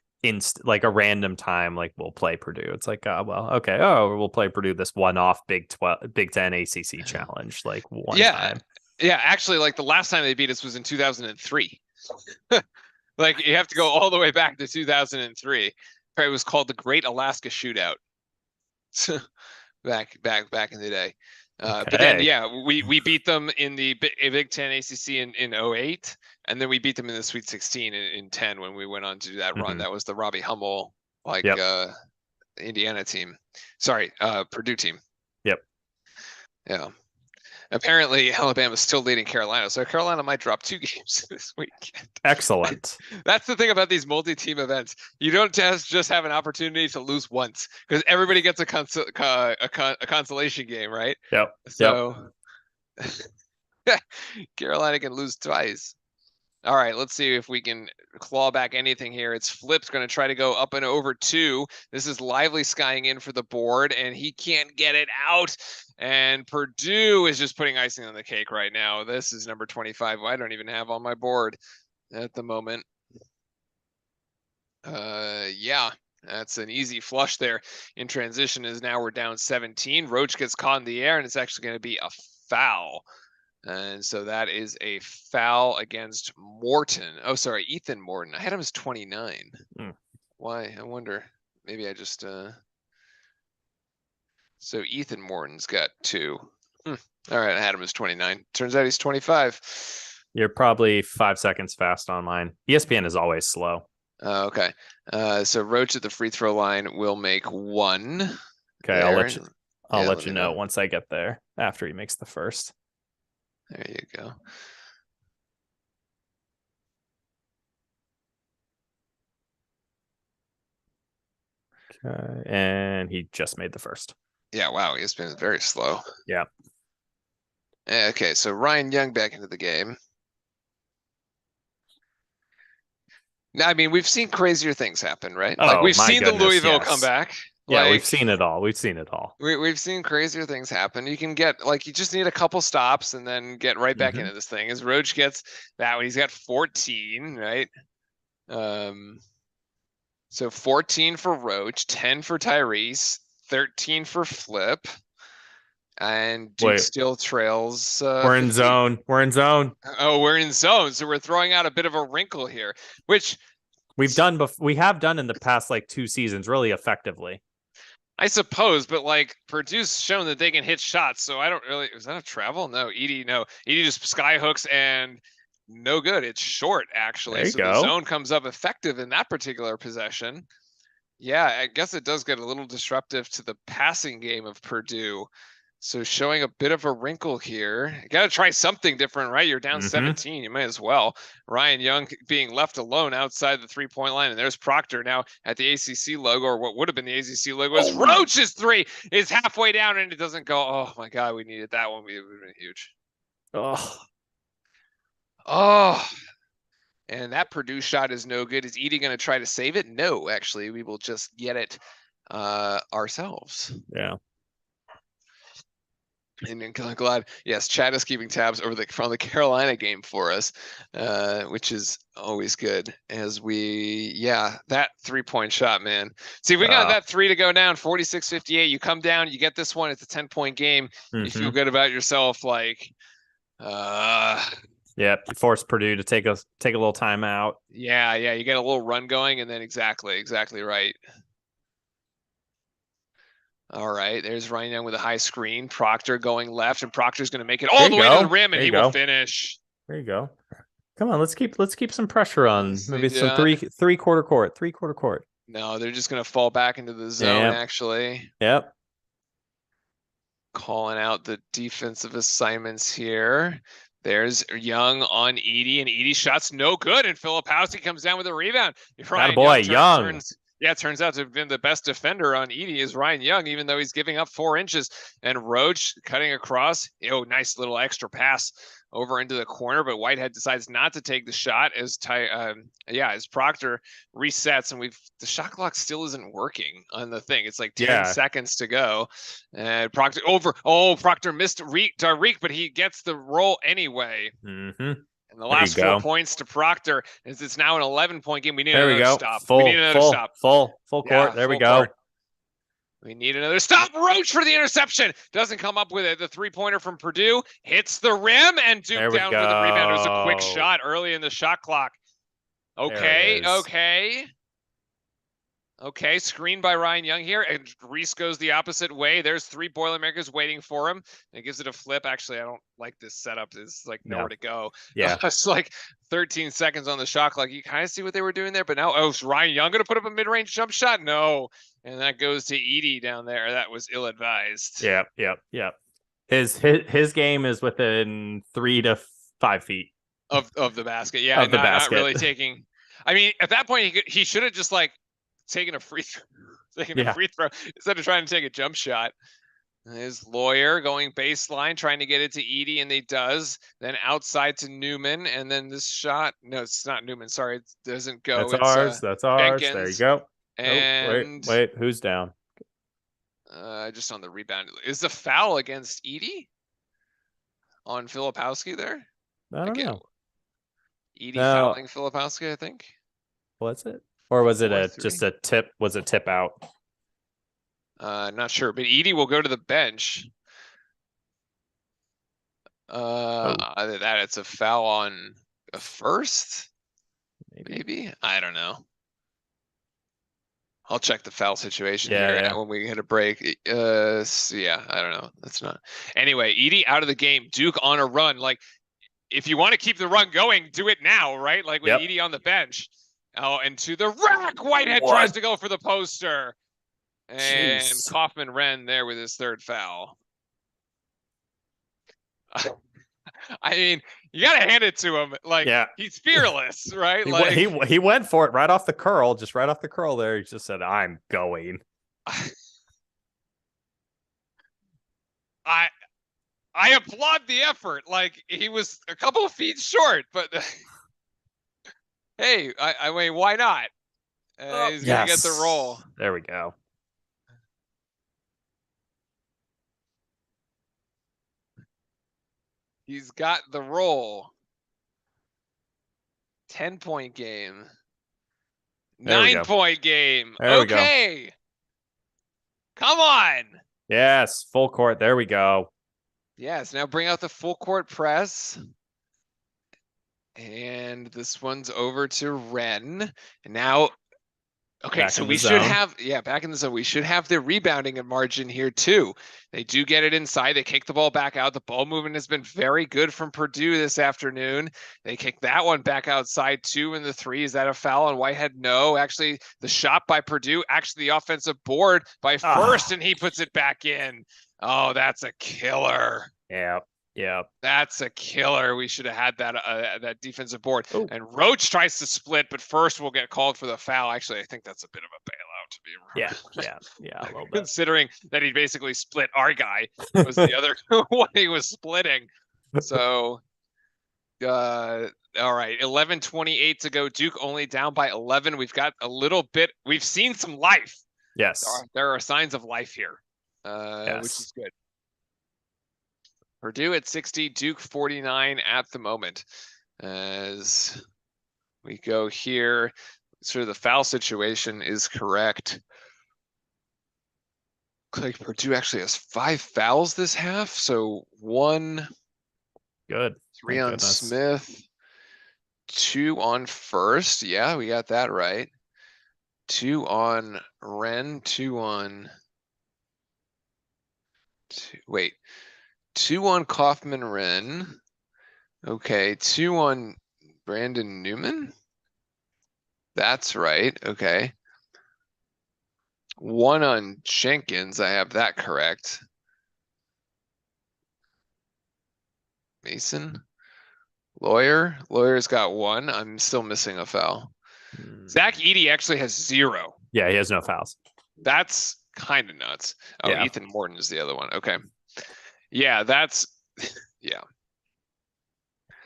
like a random time, like we'll play Purdue. It's like, we'll play Purdue this one-off Big 10 ACC challenge, like one time. Yeah, actually, like the last time they beat us was in 2003. Like you have to go all the way back to 2003. It was called the Great Alaska Shootout. back in the day. But then, we beat them in the Big Ten ACC in 08, and then we beat them in the Sweet 16 in 10 when we went on to do that run. That was the Robbie Hummel, Indiana team. Sorry, Purdue team. Yep. Yeah. Apparently, Alabama's still leading Carolina, so Carolina might drop 2 games this weekend. Excellent. That's the thing about these multi-team events. You don't just have an opportunity to lose once because everybody gets a consolation game, right? Yep. So Carolina can lose twice. All right, let's see if we can claw back anything here. It's Flip's going to try to go up and over 2. This is Lively skying in for the board, and he can't get it out. And Purdue is just putting icing on the cake right now. This is number 25. I don't even have on my board at the moment. Yeah, that's an easy flush there in transition. As now we're down 17. Roach gets caught in the air, and it's actually going to be a foul. And so that is a foul against Morton. Oh, sorry, Ethan Morton. I had him as 29. Why? I wonder. Maybe I just So Ethan Morton's got 2. All right, I had him as 29. Turns out he's 25. You're probably 5 seconds fast on mine. ESPN is always slow. Okay. So Roach at the free throw line will make 1. Okay, there. I'll let you know once I get there after he makes the first. There you go. Okay, and he just made the first. Yeah, wow, he's been very slow. Yeah. Okay, so Ryan Young back into the game. Now, I mean, we've seen crazier things happen, right? Like we've seen the Louisville come back. Yeah, we've seen it all. We've seen it all. We've seen crazier things happen. You can get you just need a couple stops and then get right back into this thing. As Roach gets that one, he's got 14, right? So 14 for Roach, 10 for Tyrese, 13 for Flip, and Duke still trails. We're in zone. We're in zone. Oh, we're in zone. So we're throwing out a bit of a wrinkle here, which we have done in the past 2 seasons really effectively. I suppose, but Purdue's shown that they can hit shots, so I don't really. Was that a travel? No, Edie just sky hooks and no good. It's short actually. There you go. The zone comes up effective in that particular possession. Yeah, I guess it does get a little disruptive to the passing game of Purdue. So showing a bit of a wrinkle here. You got to try something different, right? You're down 17. You might as well. Ryan Young being left alone outside the 3-point line. And there's Proctor now at the ACC logo, or what would have been the ACC logo. As Roach's 3 is halfway down and it doesn't go. Oh, my God. We needed that one. It would have been huge. Oh. And that Purdue shot is no good. Is Edie going to try to save it? No, actually. We will just get it ourselves. Yeah. And I'm glad, yes, Chad is keeping tabs over from the Carolina game for us, which is always good. As that 3-point shot, man. See, we got that 3 to go down, 46-58. You come down, you get this one. It's a 10-point game. You feel good about yourself, like, yeah, force Purdue to take a little time out. Yeah, you get a little run going, and then exactly right. All right, there's Ryan Young with a high screen. Proctor going left, and Proctor's going to make it all the way to the rim, and he will finish. There you go. Come on, let's keep some pressure on. Maybe some three-quarter court. No, they're just going to fall back into the zone, actually. Yep. Calling out the defensive assignments here. There's Young on Edey, and Edey's shot's no good, and Filipowski comes down with a rebound. Young. Turns out to have been the best defender on Edey is Ryan Young, even though he's giving up 4 inches. And Roach cutting across. Nice little extra pass over into the corner, but Whitehead decides not to take the shot as Proctor resets, and the shot clock still isn't working on the thing. It's like 10 seconds to go, and Proctor Proctor missed Tariq, but he gets the roll anyway. And the last 4 points to Proctor, as it's now an 11-point game. We need another stop. We need another stop. Full court. There we go. We need another stop. Roach for the interception. Doesn't come up with it. The 3-pointer from Purdue hits the rim, and Duke down for the rebound. It was a quick shot early in the shot clock. Okay, screened by Ryan Young here, and Reese goes the opposite way. There's 3 Boilermakers waiting for him. And it gives it a flip. Actually, I don't like this setup. It's like nowhere to go. Yeah. It's like 13 seconds on the shot clock. You kind of see what they were doing there, but now, is Ryan Young going to put up a mid-range jump shot? No. And that goes to Edey down there. That was ill-advised. Yep. His game is within 3 to 5 feet of the basket. Yeah, not really taking. I mean, at that point, he should have just taking a free throw, instead of trying to take a jump shot. His Lawyer going baseline, trying to get it to Edey, and he does. Then outside to Newman, and then this shot. No, it's not Newman. Sorry, it doesn't go. That's ours. Jenkins. There you go. And wait, who's down? Just on the rebound. Is the foul against Edey on Filipowski there? I don't know. Edey fouling Filipowski, I think. Was it? Or was it just a tip? Was it tip out? Not sure, but Edey will go to the bench. Either that, it's a foul on a first. Maybe. I don't know. I'll check the foul situation here when we hit a break. I don't know. That's not. Anyway, Edey out of the game. Duke on a run. Like, if you want to keep the run going, do it now, right? Like with Edey on the bench. Oh, and to the rack. Whitehead tries to go for the poster. And Kaufman-Renn there with his 3rd foul. I mean, you got to hand it to him. Like, he's fearless, right? He went for it right off the curl, just right off the curl there. He just said, I'm going. I applaud the effort. Like, he was a couple of feet short, but hey, I mean, why not? He's going to get the roll. There we go. He's got the roll. 10-point game. 9-point game. Okay. Come on. Yes, full court. There we go. Yes, now bring out the full court press. And this one's over to Renn. And now, okay, so we should have, back in the zone. We should have the rebounding margin here too. They do get it inside. They kick the ball back out. The ball movement has been very good from Purdue this afternoon. They kick that one back outside too in the 3. Is that a foul on Whitehead? No, actually the shot by Purdue, actually the offensive board by First, and he puts it back in. Oh, that's a killer. Yeah. That's a killer. We should have had that defensive board. Ooh. And Roach tries to split, but First will get called for the foul. Actually, I think that's a bit of a bailout, to be honest. Yeah, a little bit. Considering that he basically split our guy was the other one he was splitting. So, all right, 11:28 to go. Duke only down by 11. We've got a little bit. We've seen some life. Yes, there are signs of life here, which is good. Purdue at 60, Duke 49 at the moment. As we go here, sort of the foul situation is correct. Looks like Purdue actually has 5 fouls this half. So 1, Good. 3 Thank on goodness. Smith, 2 on First. Yeah, we got that right. 2 on Wren, 2 on. Wait, 2 on Kaufman Wren. Okay, 2 on Brandon Newman. That's right. Okay. 1 on Jenkins. I have that correct. Mason. Lawyer's got 1. I'm still missing a foul. Zach Edey actually has 0. Yeah, he has no fouls. That's kind of nuts. Oh, Yeah. Ethan Morton is the other one. Okay. Yeah, that's yeah.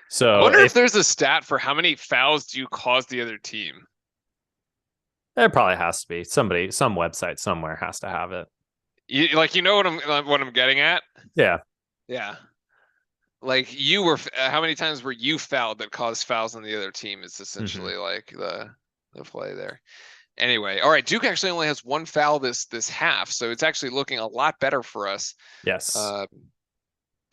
So I wonder if there's a stat for how many fouls do you cause the other team? There probably has to be somebody, some website somewhere has to have it. You know what I'm getting at? Yeah. Yeah. Like you were, how many times were you fouled that caused fouls on the other team? Is essentially like the play there. Anyway, all right. Duke actually only has 1 foul this half, so it's actually looking a lot better for us. Yes.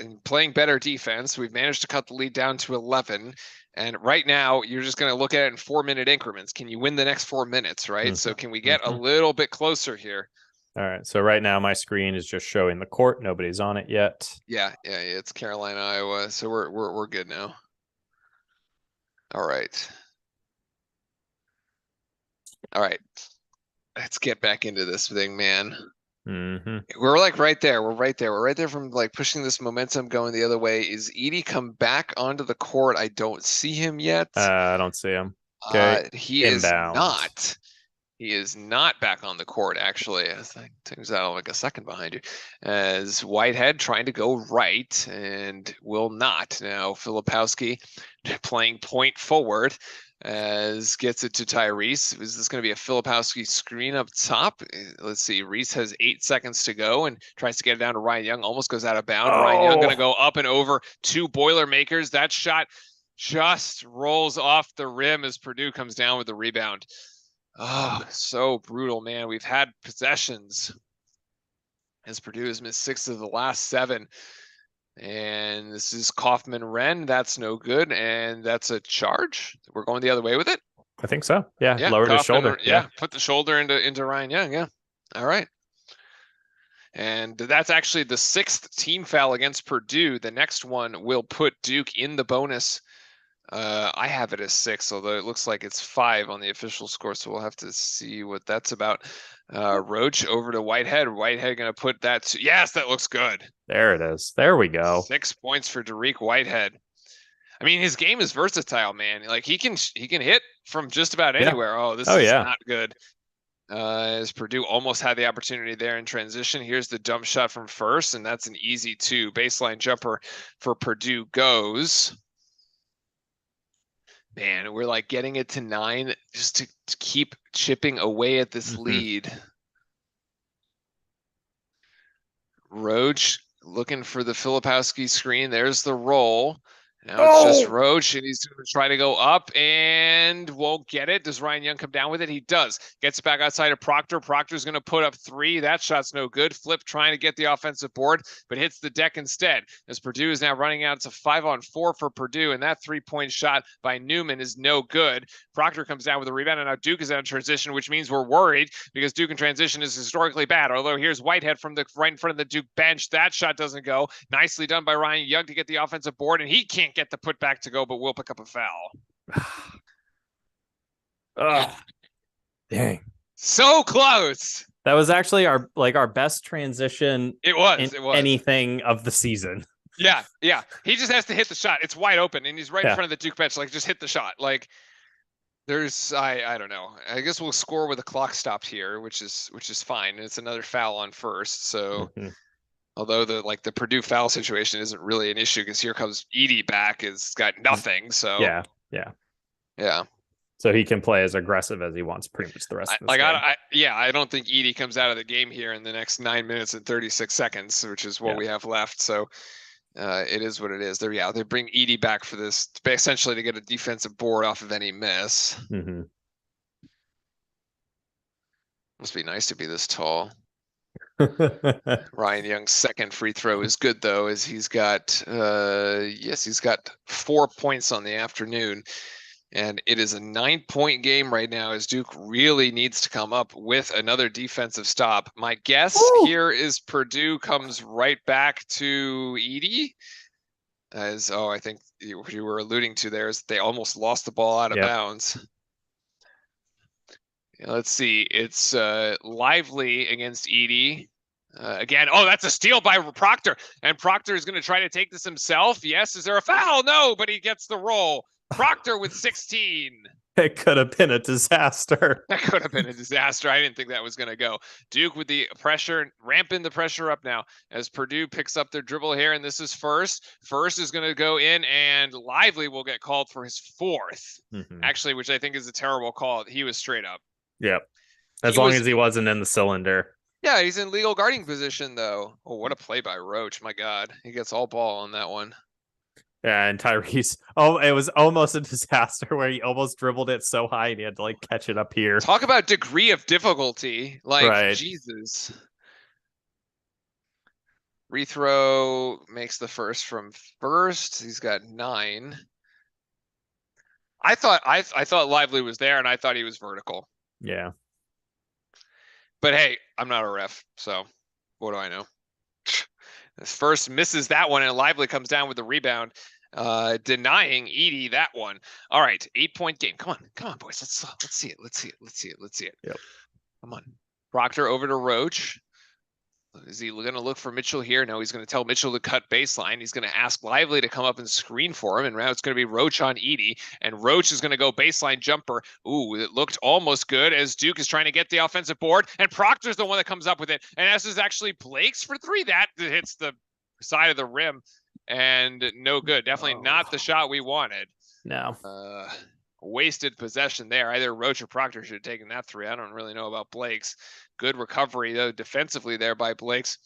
And playing better defense, we've managed to cut the lead down to 11. And right now, you're just going to look at it in 4-minute increments. Can you win the next 4 minutes, right? So can we get a little bit closer here? All right. So right now my screen is just showing the court. Nobody's on it yet. Yeah. It's Carolina, Iowa. So we're good now. All right. All right. Let's get back into this thing, man. We're like right there. We're right there. We're right there from like pushing this momentum going the other way. Is Edey come back onto the court? I don't see him yet. I don't see him. Okay. He Inbound. is not. He is not back on the court, actually. I think turns out like a second behind you. As Whitehead trying to go right and will not. Now Filipowski playing point forward as gets it to Tyrese. Is this going to be a Filipowski screen up top? Let's see. Reese has 8 seconds to go and tries to get it down to Ryan Young. Almost goes out of bounds. Ryan Young going to go up and over 2 Boilermakers. That shot just rolls off the rim as Purdue comes down with the rebound. Oh, so brutal, man. We've had possessions as Purdue has missed 6 of the last 7. And this is Kaufman Wren. That's no good. And that's a charge. We're going the other way with it. I think so. Yeah. Lowered Kaufman, his shoulder. Yeah. Put the shoulder into Ryan Young. Yeah. All right. And that's actually the 6th team foul against Purdue. The next one will put Duke in the bonus. I have it as 6, although it looks like it's 5 on the official score. So we'll have to see what that's about. Roach over to Whitehead. Whitehead going to put that. Yes, that looks good. There it is. There we go. 6 points for Derek Whitehead. I mean, his game is versatile, man. Like he can hit from just about anywhere. Oh, this is not good. As Purdue almost had the opportunity there in transition. Here's the jump shot from First, and that's an easy 2. Baseline jumper for Purdue goes. Man, we're like getting it to 9 just to keep chipping away at this lead. Roach looking for the Filipowski screen. There's the roll. Now it's just Roach, and he's going to try to go up and won't get it. Does Ryan Young come down with it? He does. Gets back outside of Proctor. Proctor's going to put up 3. That shot's no good. Flip trying to get the offensive board, but hits the deck instead. As Purdue is now running out. It's a 5-on-4 for Purdue, and that 3-point shot by Newman is no good. Proctor comes down with a rebound, and now Duke is out of transition, which means we're worried because Duke in transition is historically bad. Although here's Whitehead from the right in front of the Duke bench. That shot doesn't go. Nicely done by Ryan Young to get the offensive board, and he can't get the putback to go, but we'll pick up a foul. Dang. So close. That was actually our best transition. It was anything of the season. Yeah. He just has to hit the shot. It's wide open, and he's right in front of the Duke bench. Like, just hit the shot. Like, there's I don't know. I guess we'll score with the clock stopped here, which is fine. It's another foul on First. So although the Purdue foul situation isn't really an issue because here comes Edey back. It's got nothing. So yeah. So he can play as aggressive as he wants pretty much the rest of the game. I don't think Edey comes out of the game here in the next 9 minutes and 36 seconds, which is what we have left. So It is what it is. They bring Edie back for this, essentially to get a defensive board off of any miss. Mm-hmm. Must be nice to be this tall. Ryan Young's second free throw is good though, as he's got 4 points on the afternoon. And it is a 9-point game right now as Duke really needs to come up with another defensive stop. My guess here is Purdue comes right back to Edie. I think you were alluding to there is they almost lost the ball out of bounds. Let's see. It's Lively against Edie. Again, that's a steal by Proctor. And Proctor is going to try to take this himself. Yes, is there a foul? No, but he gets the roll. Proctor with 16. It could have been a disaster. That could have been a disaster. I didn't think that was going to go. Duke with the pressure, ramping the pressure up now as Purdue picks up their dribble here. And this is First. First is going to go in, and Lively will get called for his fourth, actually, which I think is a terrible call. He was straight up. Yep. As long as he wasn't in the cylinder. Yeah, he's in legal guarding position, though. Oh, what a play by Roach. My God. He gets all ball on that one. Yeah, and Tyrese. It was almost a disaster where he almost dribbled it so high and he had to catch it up here. Talk about degree of difficulty. Jesus. Rethrow makes the first from First. He's got 9. I thought Lively was there, and I thought he was vertical. Yeah. But hey, I'm not a ref, so what do I know? First misses that one, and Lively comes down with the rebound, denying Edie that one. All right, 8-point game. Come on, boys. Let's see it. Yep. Come on. Proctor over to Roach. Is he going to look for Mitchell here? No, he's going to tell Mitchell to cut baseline. He's going to ask Lively to come up and screen for him. And now it's going to be Roach on Edie. And Roach is going to go baseline jumper. Ooh, it looked almost good as Duke is trying to get the offensive board. And Proctor's the one that comes up with it. And this is actually Blake's for 3. That hits the side of the rim. And no good. Definitely not the shot we wanted. No. Wasted possession there. Either Roach or Proctor should have taken that 3. I don't really know about Blake's. Good recovery, though, defensively there by Blake's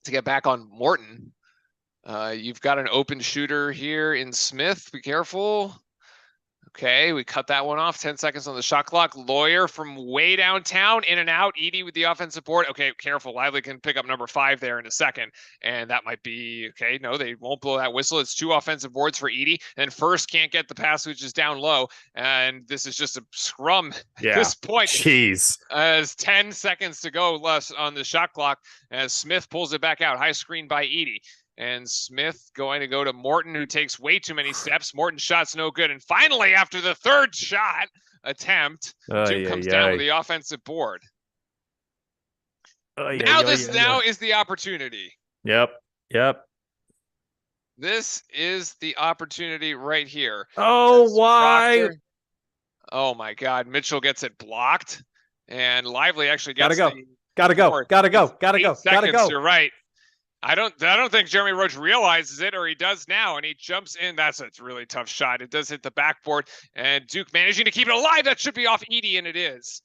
to get back on Morton. You've got an open shooter here in Smith. Be careful. Okay, we cut that one off. 10 seconds on the shot clock. Lawyer from way downtown, in and out. Edie with the offensive board. Okay, careful. Lively can pick up number 5 there in a second. And that might be, okay, no, they won't blow that whistle. It's 2 offensive boards for Edie. And First can't get the pass, which is down low. And this is just a scrum at this point. Jeez. As 10 seconds to go less on the shot clock as Smith pulls it back out. High screen by Edie. And Smith going to go to Morton, who takes way too many steps. Morton's shot's no good. And finally, after the 3rd shot attempt, Duke comes down with the offensive board. Now is the opportunity. Yep. This is the opportunity right here. Oh, why? Proctor, oh, my God. Mitchell gets it blocked. And Lively actually gets Gotta go. You're right. I don't think Jeremy Roach realizes it, or he does now, and he jumps in. That's a really tough shot. It does hit the backboard, and Duke managing to keep it alive. That should be off Edie, and it is.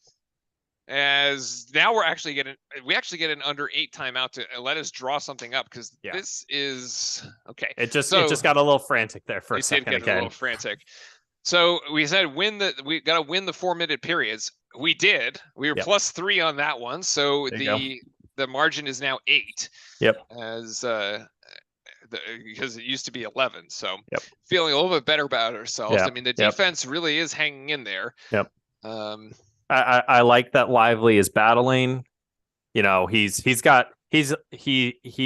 As now we actually get an under 8 timeout to let us draw something up, because this is okay. It just got a little frantic there for a second. It did get a little frantic. So we said we got to win the 4-minute periods. We did. We were +3 on that one. So the margin is now 8. Yep. Because it used to be 11. So feeling a little bit better about ourselves. I mean, the defense really is hanging in there. Yep. I like that Lively is battling. You know, he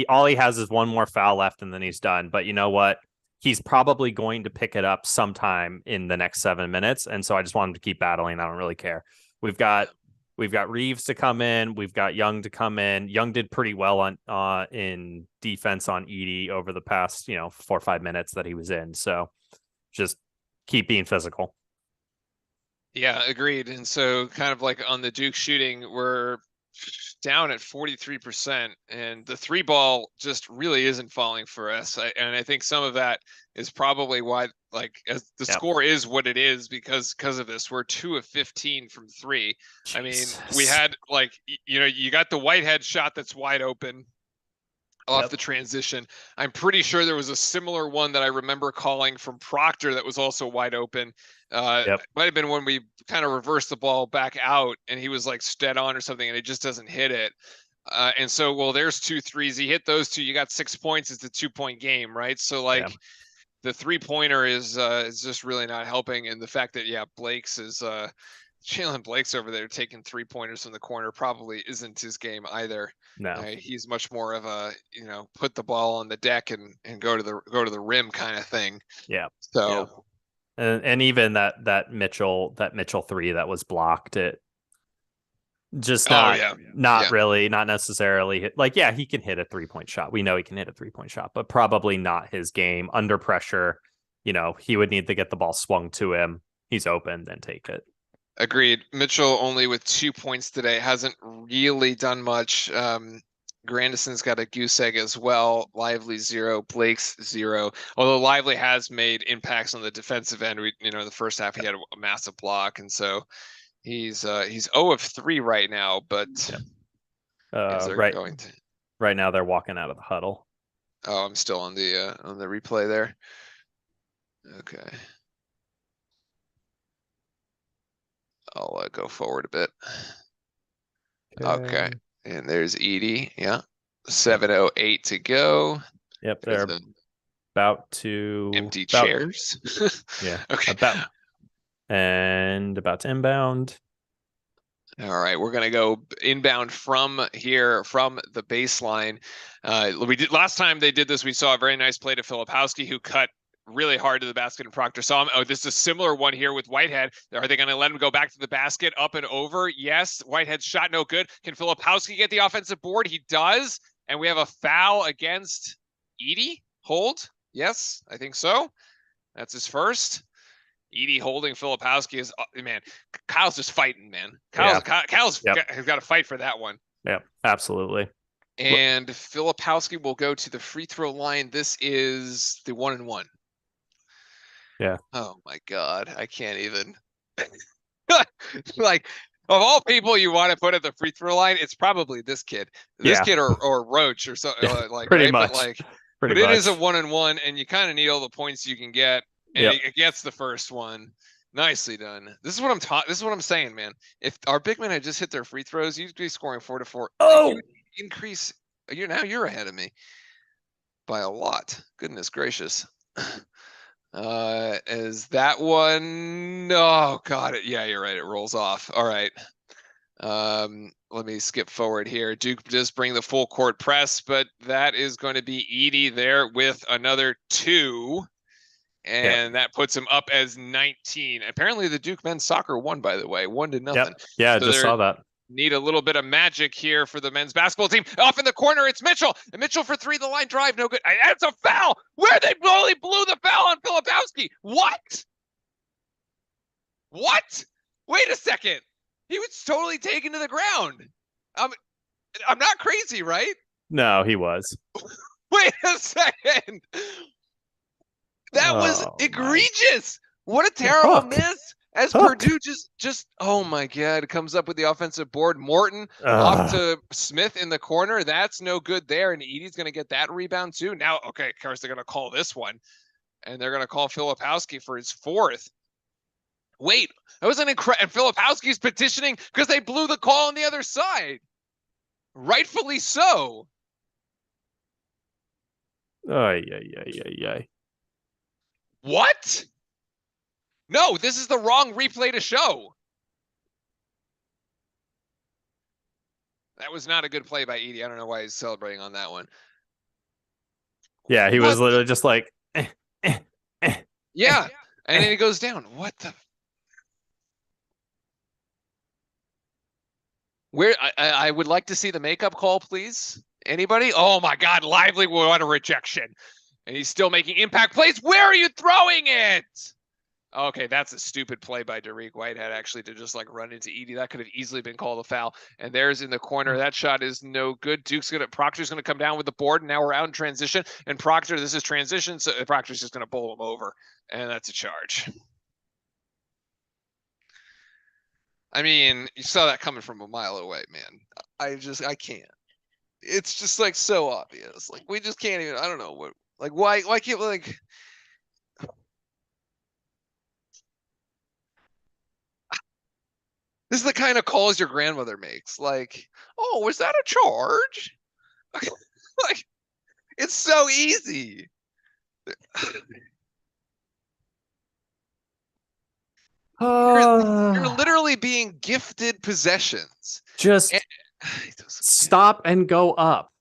all he has is one more foul left and then he's done. But you know what? He's probably going to pick it up sometime in the next 7 minutes. And so I just want him to keep battling. I don't really care. We've got Reeves to come in. We've got Young to come in. Young did pretty well on in defense on Edie over the past 4 or 5 minutes that he was in. So just keep being physical. Yeah, agreed. And so kind of like on the Duke shooting, we're down at 43%, and the 3 ball just really isn't falling for us. And I think some of that is probably why, as the score is what it is, because of this. We're 2 of 15 from 3. Jesus. I mean, we had you got the Whitehead shot that's wide open. off Yep. the transition. I'm pretty sure there was a similar one that I remember calling from Proctor that was also wide open. Yep. Might have been when we kind of reversed the ball back out and he was like dead on or something and it just doesn't hit it. And so, well, there's 2 threes. He hit those 2. You got 6 points. It's a 2-point game, right? So Yeah. like the 3-pointer is just really not helping. And the fact that, yeah, Blake's is Jalen Blake's over there taking 3-pointers from the corner probably isn't his game either. No. He's much more of a, put the ball on the deck and go to the rim kind of thing. Yeah. So And even that Mitchell 3 that was blocked, it just not really, not necessarily like, yeah, he can hit a 3-point shot. We know he can hit a 3-point shot, but probably not his game. Under pressure, he would need to get the ball swung to him. He's open, then take it. Agreed. Mitchell only with 2 points today, hasn't really done much. Grandison's got a goose egg as well. Lively 0, Blake's 0. Although Lively has made impacts on the defensive end. The first half he had a massive block, and so he's 0 of 3 right now. But right now they're walking out of the huddle. Oh, I'm still on the replay there. Okay. I'll go forward a bit. Okay. And there's Edie. Yeah. 7:08 to go. Yep. They're about to empty chairs. Yeah. Okay. About to inbound. All right, we're gonna go inbound from here, from the baseline. We did last time they did this. We saw a very nice play to Filipowski, who cut really hard to the basket, and Proctor saw him. Oh, this is a similar one here with Whitehead. Are they going to let him go back to the basket, up and over? Yes. Whitehead's shot no good. Can Filipowski get the offensive board? He does. And we have a foul against Edie. Hold. Yes, I think so. That's his first. Edie holding Filipowski is, man, Kyle's just fighting, man. Kyle's has got to fight for that one. Yeah, absolutely. And Filipowski will go to the free throw line. This is the 1-and-1. Yeah. Oh my God. I can't even. Like, of all people you want to put at the free throw line, it's probably this kid. This kid or Roach or something. Like, pretty right? much. But it is a 1-and-1, and you kind of need all the points you can get. And it gets the first one. Nicely done. This is what I'm saying, man. If our big men had just hit their free throws, you'd be scoring 4-4. Oh, increase. You're ahead of me by a lot. Goodness gracious. Is that one? Oh God. Yeah, you're right. It rolls off. All right. Let me skip forward here. Duke does bring the full court press, but that is going to be Edie there with another 2. And that puts him up as 19. Apparently the Duke men's soccer won, by the way, 1-0. Yep. Yeah, so I just saw that. Need a little bit of magic here for the men's basketball team. Off in the corner, it's Mitchell. And Mitchell for 3, the line drive, no good. That's a foul. Where they only blew the foul on Filipowski. What? Wait a second. He was totally taken to the ground. I'm not crazy, right? No, he was. Wait a second. That was egregious. What a terrible miss. As Purdue just oh my God, comes up with the offensive board. Morton off to Smith in the corner. That's no good there. And Edie's going to get that rebound too. Now, okay, of course, they're going to call this one. And they're going to call Filipowski for his 4th. Wait, that was an incredible. And Filipowski's petitioning because they blew the call on the other side. Rightfully so. Yeah. What? No, this is the wrong replay to show. That was not a good play by Edie. I don't know why he's celebrating on that one. Yeah, he was literally just like, Yeah, and then he goes down. What the? Where I would like to see the makeup call, please. Anybody? Oh my God, Lively will want a rejection. And he's still making impact plays. Where are you throwing it? Okay, that's a stupid play by Derek Whitehead, actually, to just like run into Edie. That could have easily been called a foul. And there's in the corner. That shot is no good. Proctor's gonna come down with the board, and now we're out in transition. And Proctor, this is transition, so Proctor's just gonna bowl him over. And that's a charge. I mean, you saw that coming from a mile away, man. I can't. It's just like so obvious. Like we just can't even. I don't know what. Like why can't like. This is the kind of calls your grandmother makes. Like, oh, was that a charge? Like, it's so easy. You're literally being gifted possessions. Just And, stop and go up.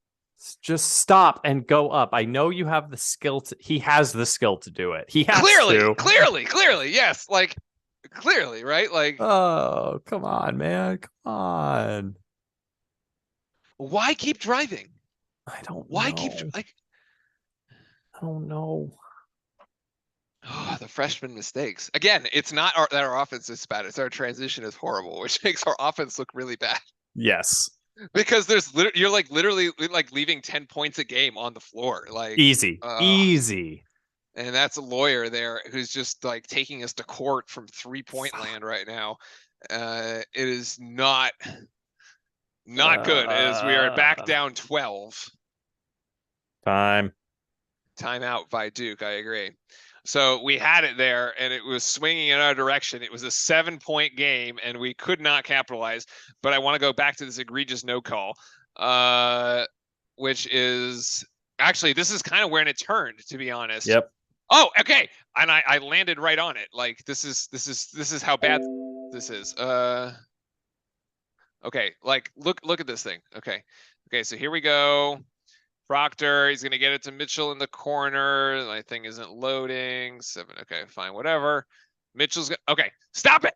Just stop and go up. I know you have the skill to. He has the skill to do it. He has to. Clearly, yes. Like, clearly, right? Like, oh, come on, man. Come on. Why keep driving? I don't Why know. keep like? I don't know. Oh, the freshman mistakes. Again, it's not that our offense is bad. It's our transition is horrible, which makes our offense look really bad. Yes. Because you're like literally like leaving 10 points a game on the floor. Like easy. And that's a lawyer there who's just like taking us to court from 3-point land right now. It is not good as we are back down 12. Timeout by Duke. I agree. So we had it there and it was swinging in our direction. It was a 7-point game and we could not capitalize. But I want to go back to this egregious no call, which is actually, this is kind of when it turned, to be honest. Yep. Oh, okay. And I landed right on it. Like this is how bad this is. Okay. Like look at this thing. Okay. So here we go. Proctor, he's going to get it to Mitchell in the corner. My thing isn't loading. 7. Okay, fine, whatever. Mitchell's okay. Stop it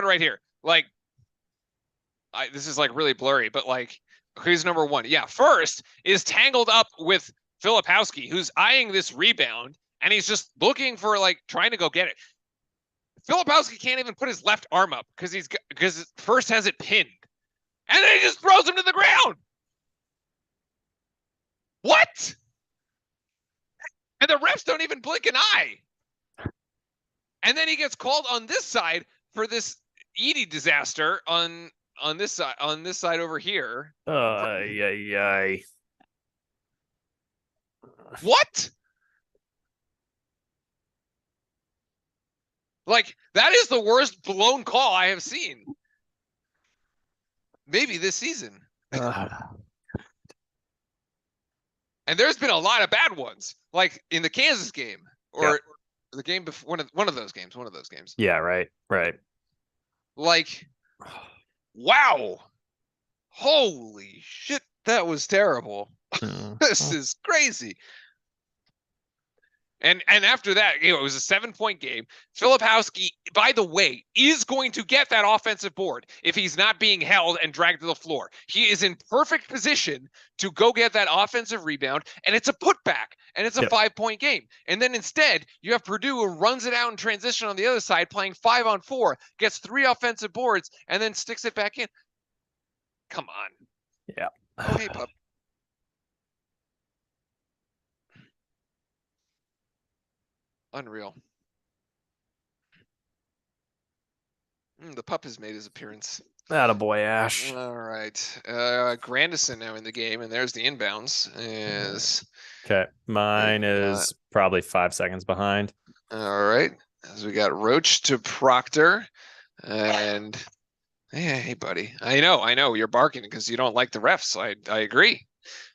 right here. Like, this is like really blurry, but like, here's number 1. Yeah, first is tangled up with Filipowski, who's eyeing this rebound, and he's just looking for like trying to go get it. Filipowski can't even put his left arm up because first has it pinned, and then he just throws him to the ground. What? And the refs don't even blink an eye. And then he gets called on this side for this Edie disaster on this side over here. What? Like, that is the worst blown call I have seen. Maybe this season. And there's been a lot of bad ones, like in the Kansas game or the game before one of those games. Yeah, right. Like, wow, holy shit, that was terrible. This is crazy. And after that, it was a 7-point game. Filipowski, by the way, is going to get that offensive board if he's not being held and dragged to the floor. He is in perfect position to go get that offensive rebound, and it's a putback, and it's a 5-point game. And then instead, you have Purdue who runs it out in transition on the other side, playing 5-on-4, gets 3 offensive boards, and then sticks it back in. Come on. Yeah. Oh, hey, pup. Unreal. The pup has made his appearance. Attaboy, Ash. All right. Grandison now in the game, and there's the inbounds. Okay. Mine is probably 5 seconds behind. All right. As we got Roach to Proctor. And hey, buddy. I know. You're barking because you don't like the refs. I agree.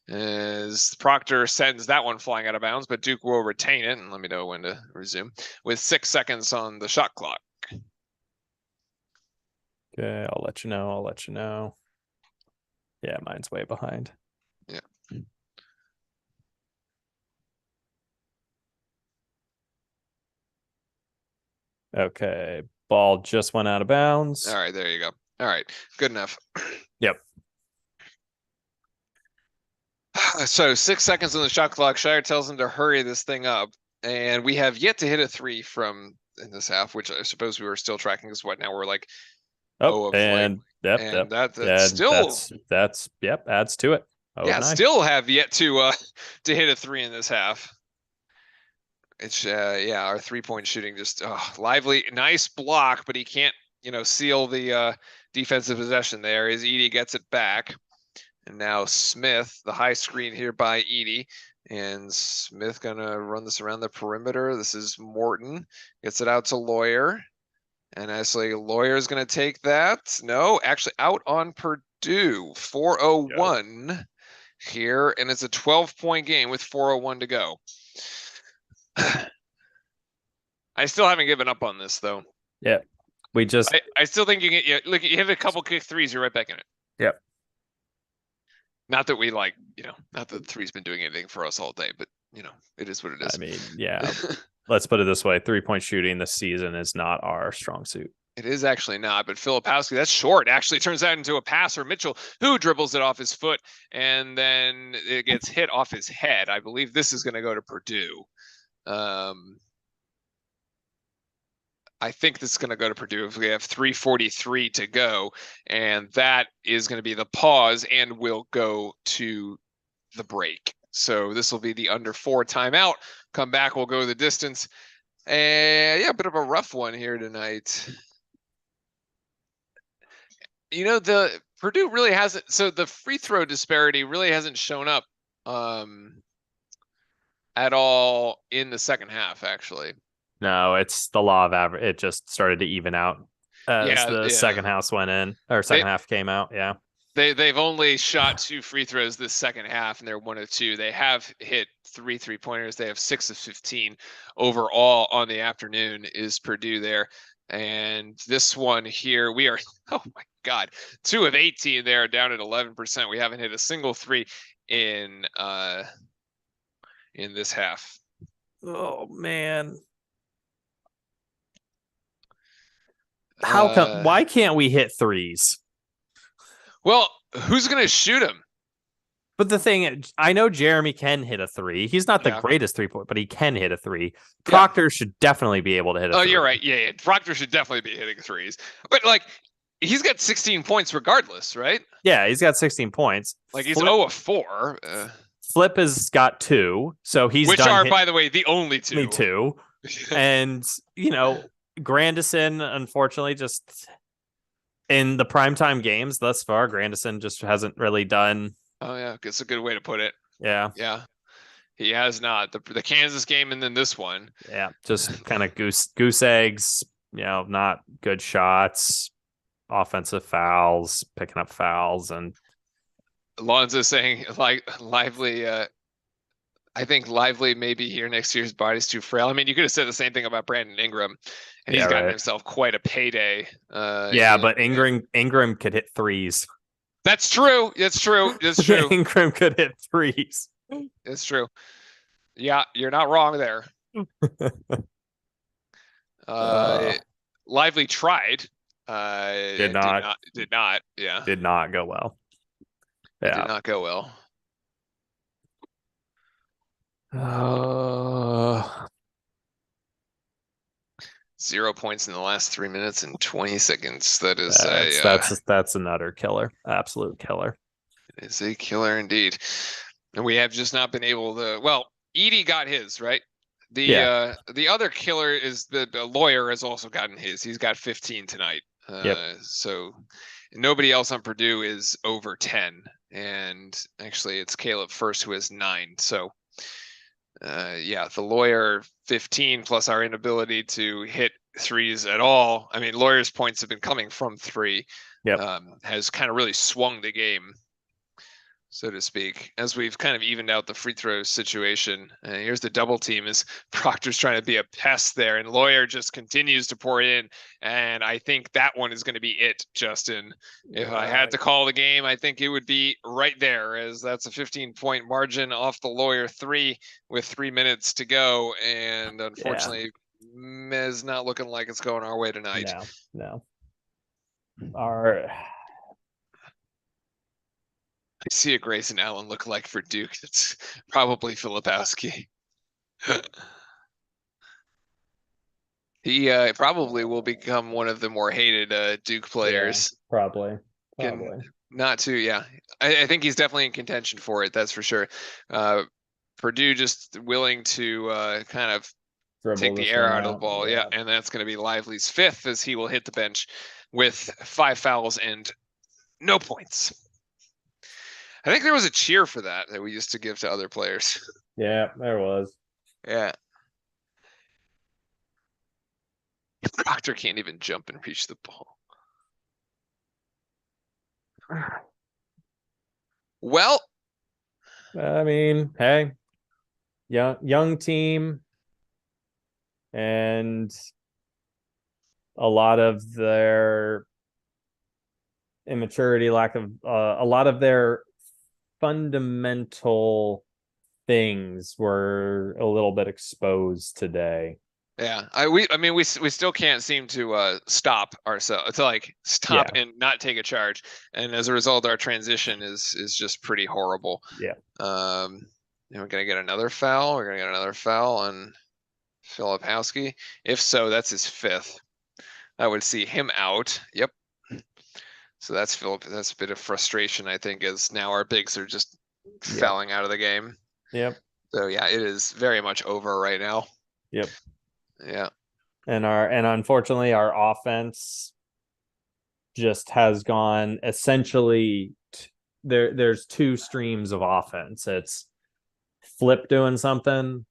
As Proctor sends that one flying out of bounds, but Duke will retain it. And let me know when to resume with 6 seconds on the shot clock. Okay, I'll let you know. Yeah, mine's way behind. Yeah. Okay, ball just went out of bounds. All right, there you go. All right, good enough. Yep. So 6 seconds on the shot clock. Shire tells him to hurry this thing up, and we have yet to hit a 3 from in this half, which I suppose we were still tracking. Because what now we're like, and that's still adds to it. Still have yet to hit a 3 in this half. It's our 3-point shooting just lively, nice block, but he can't seal the defensive possession there as Edie gets it back. And now Smith, the high screen here by Edie. And Smith gonna run this around the perimeter. This is Morton. Gets it out to Lawyer. And actually, Lawyer's gonna take that. No, actually out on Purdue. 4:01 here. And it's a 12-point game with 4:01 to go. I still haven't given up on this though. Yeah. We just I still think you can look, you hit a couple kick threes, you're right back in it. Yep. Not that we like, not that three's been doing anything for us all day, but it is what it is. I mean, yeah. Let's put it this way. 3-point shooting this season is not our strong suit. It is actually not, but Filipowski, that's short, actually turns that into a passer. Mitchell, who dribbles it off his foot, and then it gets hit off his head. I believe this is going to go to Purdue. I think this is going to go to Purdue if we have 3:43 to go, and that is going to be the pause, and we'll go to the break. So this will be the under 4 timeout. Come back, we'll go the distance. And yeah, a bit of a rough one here tonight. The Purdue really hasn't, so the free throw disparity really hasn't shown up at all in the second half, actually. No, it's the law of average. It just started to even out as the second half went in, or second half came out. Yeah. They've only shot 2 free throws this second half, and they're 1 of 2. They have hit 3 3-pointers. They have 6 of 15 overall on the afternoon. Is Purdue there? And this one here, we are, oh my God, 2 of 18 there, down at 11%. We haven't hit a single 3 in this half. Oh man. How come? Why can't we hit threes? Well, who's going to shoot him? But the thing, I know Jeremy can hit a 3. He's not the greatest 3-point, but he can hit a 3. Proctor should definitely be able to hit a 3. Oh, you're right. Yeah. Proctor should definitely be hitting threes. But he's got 16 points regardless, right? Yeah, he's got 16 points. He's 0 of 4. Flip has got 2, so he's which are, by the way, the only 2. Me too. And Grandison, unfortunately, just in the primetime games thus far, Grandison just hasn't really done. Oh yeah, it's a good way to put it. Yeah, he has not. The Kansas game and then this one. Yeah, just kind of goose eggs. Not good shots, offensive fouls, picking up fouls, and Alonzo saying Lively. I think Lively may be here next year. His body's too frail. I mean, you could have said the same thing about Brandon Ingram, and he's gotten himself quite a payday. But Ingram could hit threes. That's true. That's true. Ingram could hit threes. It's true. Yeah, you're not wrong there. Lively tried. Did not. Yeah. Did not go well. Yeah. Did not go well. 0 points in the last 3 minutes and 20 seconds. That is that's an utter killer. Absolute killer. It is a killer indeed. And we have just not been able to. Well, Edie got his, right? The other killer is the Lawyer has also gotten his. He's got 15 tonight. So nobody else on Purdue is over 10. And actually it's Caleb First who has 9. So the Lawyer 15 plus our inability to hit threes at all. I mean, Lawyer's points have been coming from 3. Has kind of really swung the game, so to speak, as we've kind of evened out the free throw situation. And here's the double team as Proctor's trying to be a pest there, and Lawyer just continues to pour in. And I think that one is going to be it, Justin. If I had to call the game, I think it would be right there, as that's a 15-point margin off the Lawyer 3 with 3 minutes to go. And unfortunately, is not looking like it's going our way tonight. No. I see a Grayson Allen look like for Duke. It's probably Filipowski. He probably will become one of the more hated Duke players. Probably. Not too, yeah. I think he's definitely in contention for it. That's for sure. Purdue just willing to kind of take the air out of the ball. Yeah. And that's going to be Lively's 5th as he will hit the bench with 5 fouls and no points. I think there was a cheer for that we used to give to other players. Yeah, there was. Yeah. Proctor can't even jump and reach the ball. Well, I mean, hey, young team, and a lot of their immaturity, lack of a lot of their fundamental things were a little bit exposed today. yeah, I mean, we still can't seem to stop ourselves, to like stop Yeah. and not take a charge, and as a result, our transition is just pretty horrible. Yeah. And we're gonna get another foul. We're gonna get another foul on Filipowski. If so, that's his 5th. I would see him out. Yep. So that's Philip. That's a bit of frustration, I think, as now our bigs are just fouling out of the game. Yep. So yeah, it is very much over right now. Yep. Yeah. And unfortunately our offense just has gone essentially there's two streams of offense. It's Flip doing something,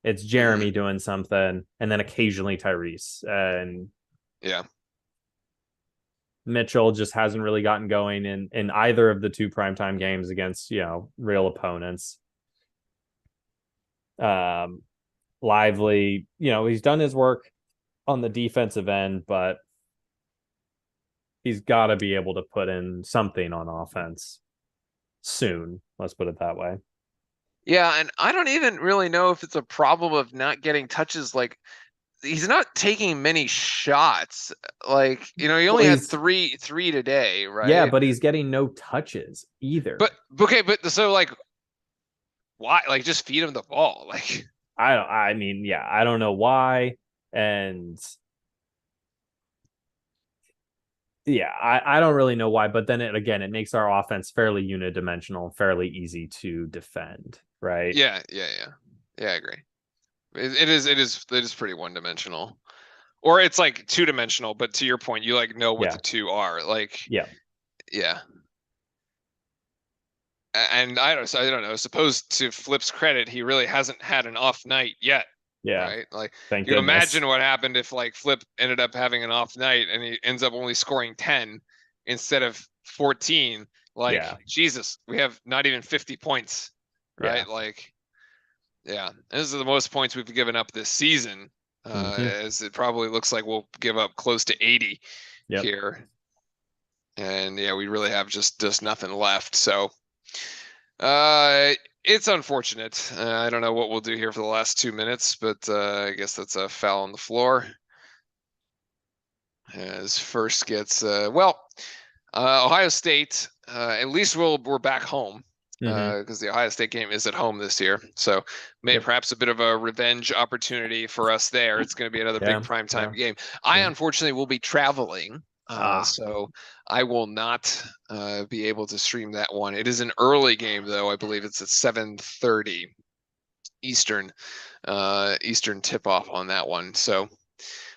it's Jeremy doing something, and then occasionally Tyrese. And yeah, Mitchell just hasn't really gotten going in either of the two primetime games against, real opponents. Lively, he's done his work on the defensive end, but he's got to be able to put in something on offense soon. Let's put it that way. Yeah, and I don't even really know if it's a problem of not getting touches. Like, he's not taking many shots. Like, he only had three today, right? Yeah, but he's getting no touches either. But okay, but so like, why? Like, just feed him the ball. Like, I mean, yeah, I don't know why, and yeah, I don't really know why. But then it makes our offense fairly unidimensional, fairly easy to defend, right? Yeah, I agree. It is pretty one-dimensional, or it's like two-dimensional. But to your point, you like know what the two are. Like, yeah. And I don't know. Suppose to Flip's credit, he really hasn't had an off night yet. Yeah. Right. Like, thank you goodness. Imagine what happened if like Flip ended up having an off night and he ends up only scoring 10 instead of 14. Like, Jesus, we have not even 50 points. Right. Yeah. Like, yeah, this is the most points we've given up this season. As it probably looks like we'll give up close to 80 here. And yeah, we really have just nothing left. So, it's unfortunate. I don't know what we'll do here for the last 2 minutes, but I guess that's a foul on the floor. As first gets Ohio State. At least we're back home because the Ohio State game is at home this year. So perhaps a bit of a revenge opportunity for us there. It's going to be another big primetime game. I unfortunately will be traveling. So I will not be able to stream that one. It is an early game, though. I believe it's at 7:30 Eastern tip-off on that one. So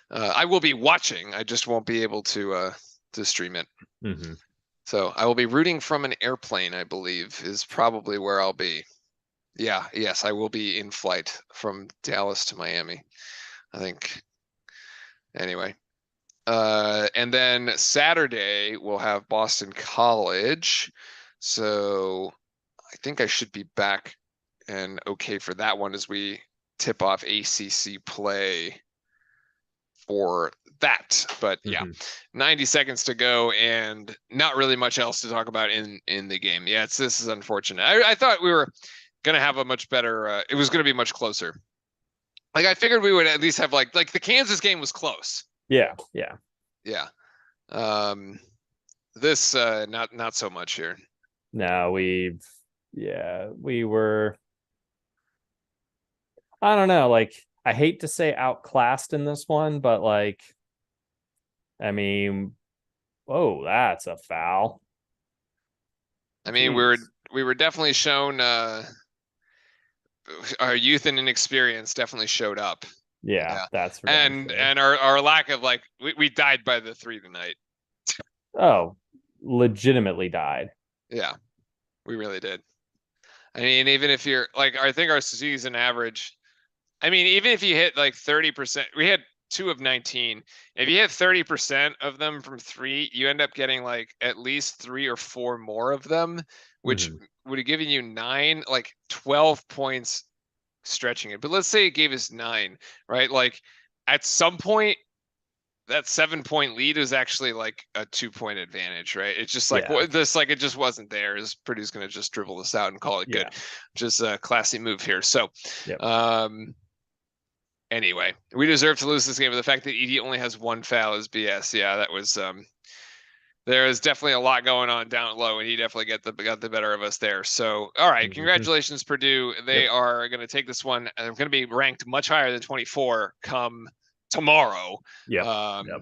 I will be watching. I just won't be able to stream it. So I will be rooting from an airplane, I believe, is probably where I'll be. Yeah, yes, I will be in flight from Dallas to Miami, I think. Anyway. And then Saturday we'll have Boston College. So I think I should be back and okay for that one as we tip off ACC play for that. But yeah, 90 seconds to go and not really much else to talk about in the game. Yeah, this is unfortunate. I thought we were gonna have a much better. It was gonna be much closer. Like, I figured we would at least have like the Kansas game was close. Yeah. This not so much here. No, we were. I don't know. Like, I hate to say outclassed in this one, but like, I mean, whoa, that's a foul. I mean, we were definitely shown. Our youth and inexperience definitely showed up. Yeah, that's for and our lack of like we died by the 3 tonight. Oh, legitimately died. Yeah. We really did. I mean, even if you're like, I think our season average, I mean, even if you hit like 30%, we had 2 of 19. If you hit 30% of them from 3, you end up getting like at least 3 or 4 more of them, which Mhm. would have given you 9, like 12 points stretching it. But let's say it gave us 9, right? Like at some point, that 7-point lead is actually like a 2-point advantage, right? It's just like Yeah. this, like it just wasn't there. Is Purdue's going to just dribble this out and call it good? Yeah. Just a classy move here. So, Yep. anyway, we deserve to lose this game. But the fact that Edie only has 1 foul is BS. Yeah, that was there is definitely a lot going on down low, and he definitely got the better of us there. So, all right, Mhm. congratulations, Purdue. They Yep. are going to take this one, and they're going to be ranked much higher than 24 come tomorrow. Yep. Yep.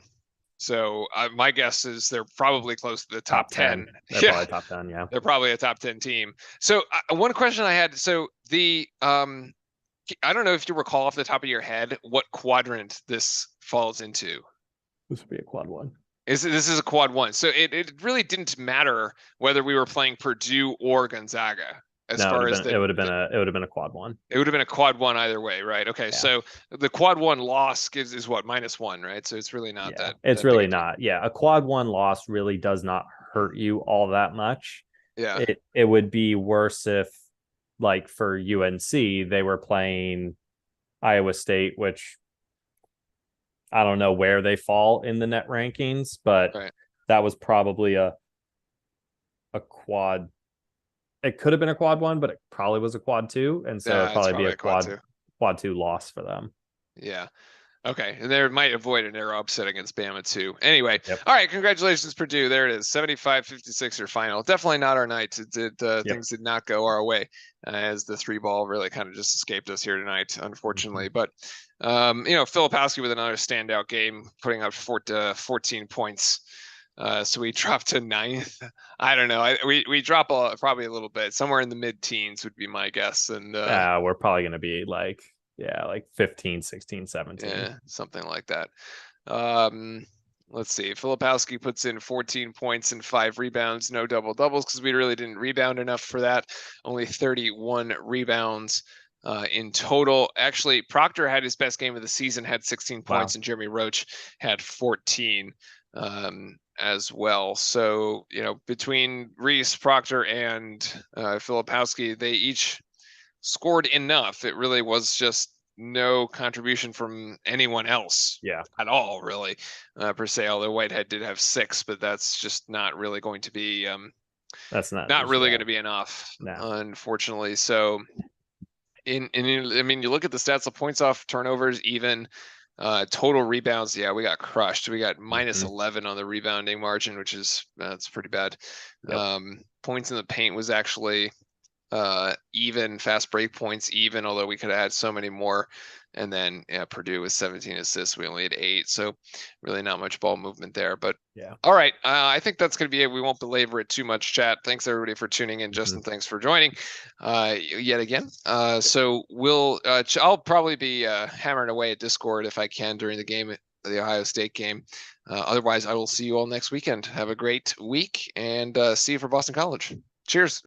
So my guess is they're probably close to the top 10. They're probably top 10. Yeah. They're probably a top 10 team. So one question I had, so the I don't know if you recall off the top of your head what quadrant this falls into. This would be a quad 1. This is a quad 1. So it really didn't matter whether we were playing Purdue or Gonzaga as far as it would have been a quad 1. It would have been a quad 1 either way, right? Okay, Yeah. so the quad 1 loss is what, -1, right? So it's really not that. It's really not. Yeah, a quad 1 loss really does not hurt you all that much. Yeah. It would be worse if, like for UNC, they were playing Iowa State, which I don't know where they fall in the net rankings, but Right. that was probably a quad. It could have been a quad 1, but it probably was a quad 2, and so it'd probably be a quad 2 loss for them. Yeah. Okay. And they might avoid an arrow upset against Bama too. Anyway. Yep. All right. Congratulations, Purdue. There it is. 75-56 your final. Definitely not our night. Things did not go our way as the 3-ball really kind of just escaped us here tonight, unfortunately. But, Filipowski with another standout game, putting up 14 points. So we dropped to 9th. I don't know. We drop probably a little bit, somewhere in the mid-teens would be my guess. And we're probably going to be like 15, 16, 17. Yeah, something like that. Let's see. Filipowski puts in 14 points and 5 rebounds, no double doubles because we really didn't rebound enough for that. Only 31 rebounds in total. Actually, Proctor had his best game of the season, had 16 points, and Jeremy Roach had 14 as well. So, between Reese, Proctor, and Filipowski, they each scored enough. It really was just no contribution from anyone else at all, really, per se, although Whitehead did have 6, but that's just not really going to be that's not really going to be enough, unfortunately. So I mean, you look at the stats, the points off turnovers, even total rebounds, we got crushed. We got -11 on the rebounding margin, which is that's pretty bad. Points in the paint was actually even. Fast break points even, although we could have had so many more. And then Purdue with 17 assists, we only had 8, so really not much ball movement there. But all right, I think that's going to be it. We won't belabor it too much, chat. Thanks everybody for tuning in. Justin, thanks for joining yet again. So I'll probably be hammering away at Discord if I can during the game, the Ohio State game. Otherwise, I will see you all next weekend. Have a great week, and see you for Boston College. Cheers.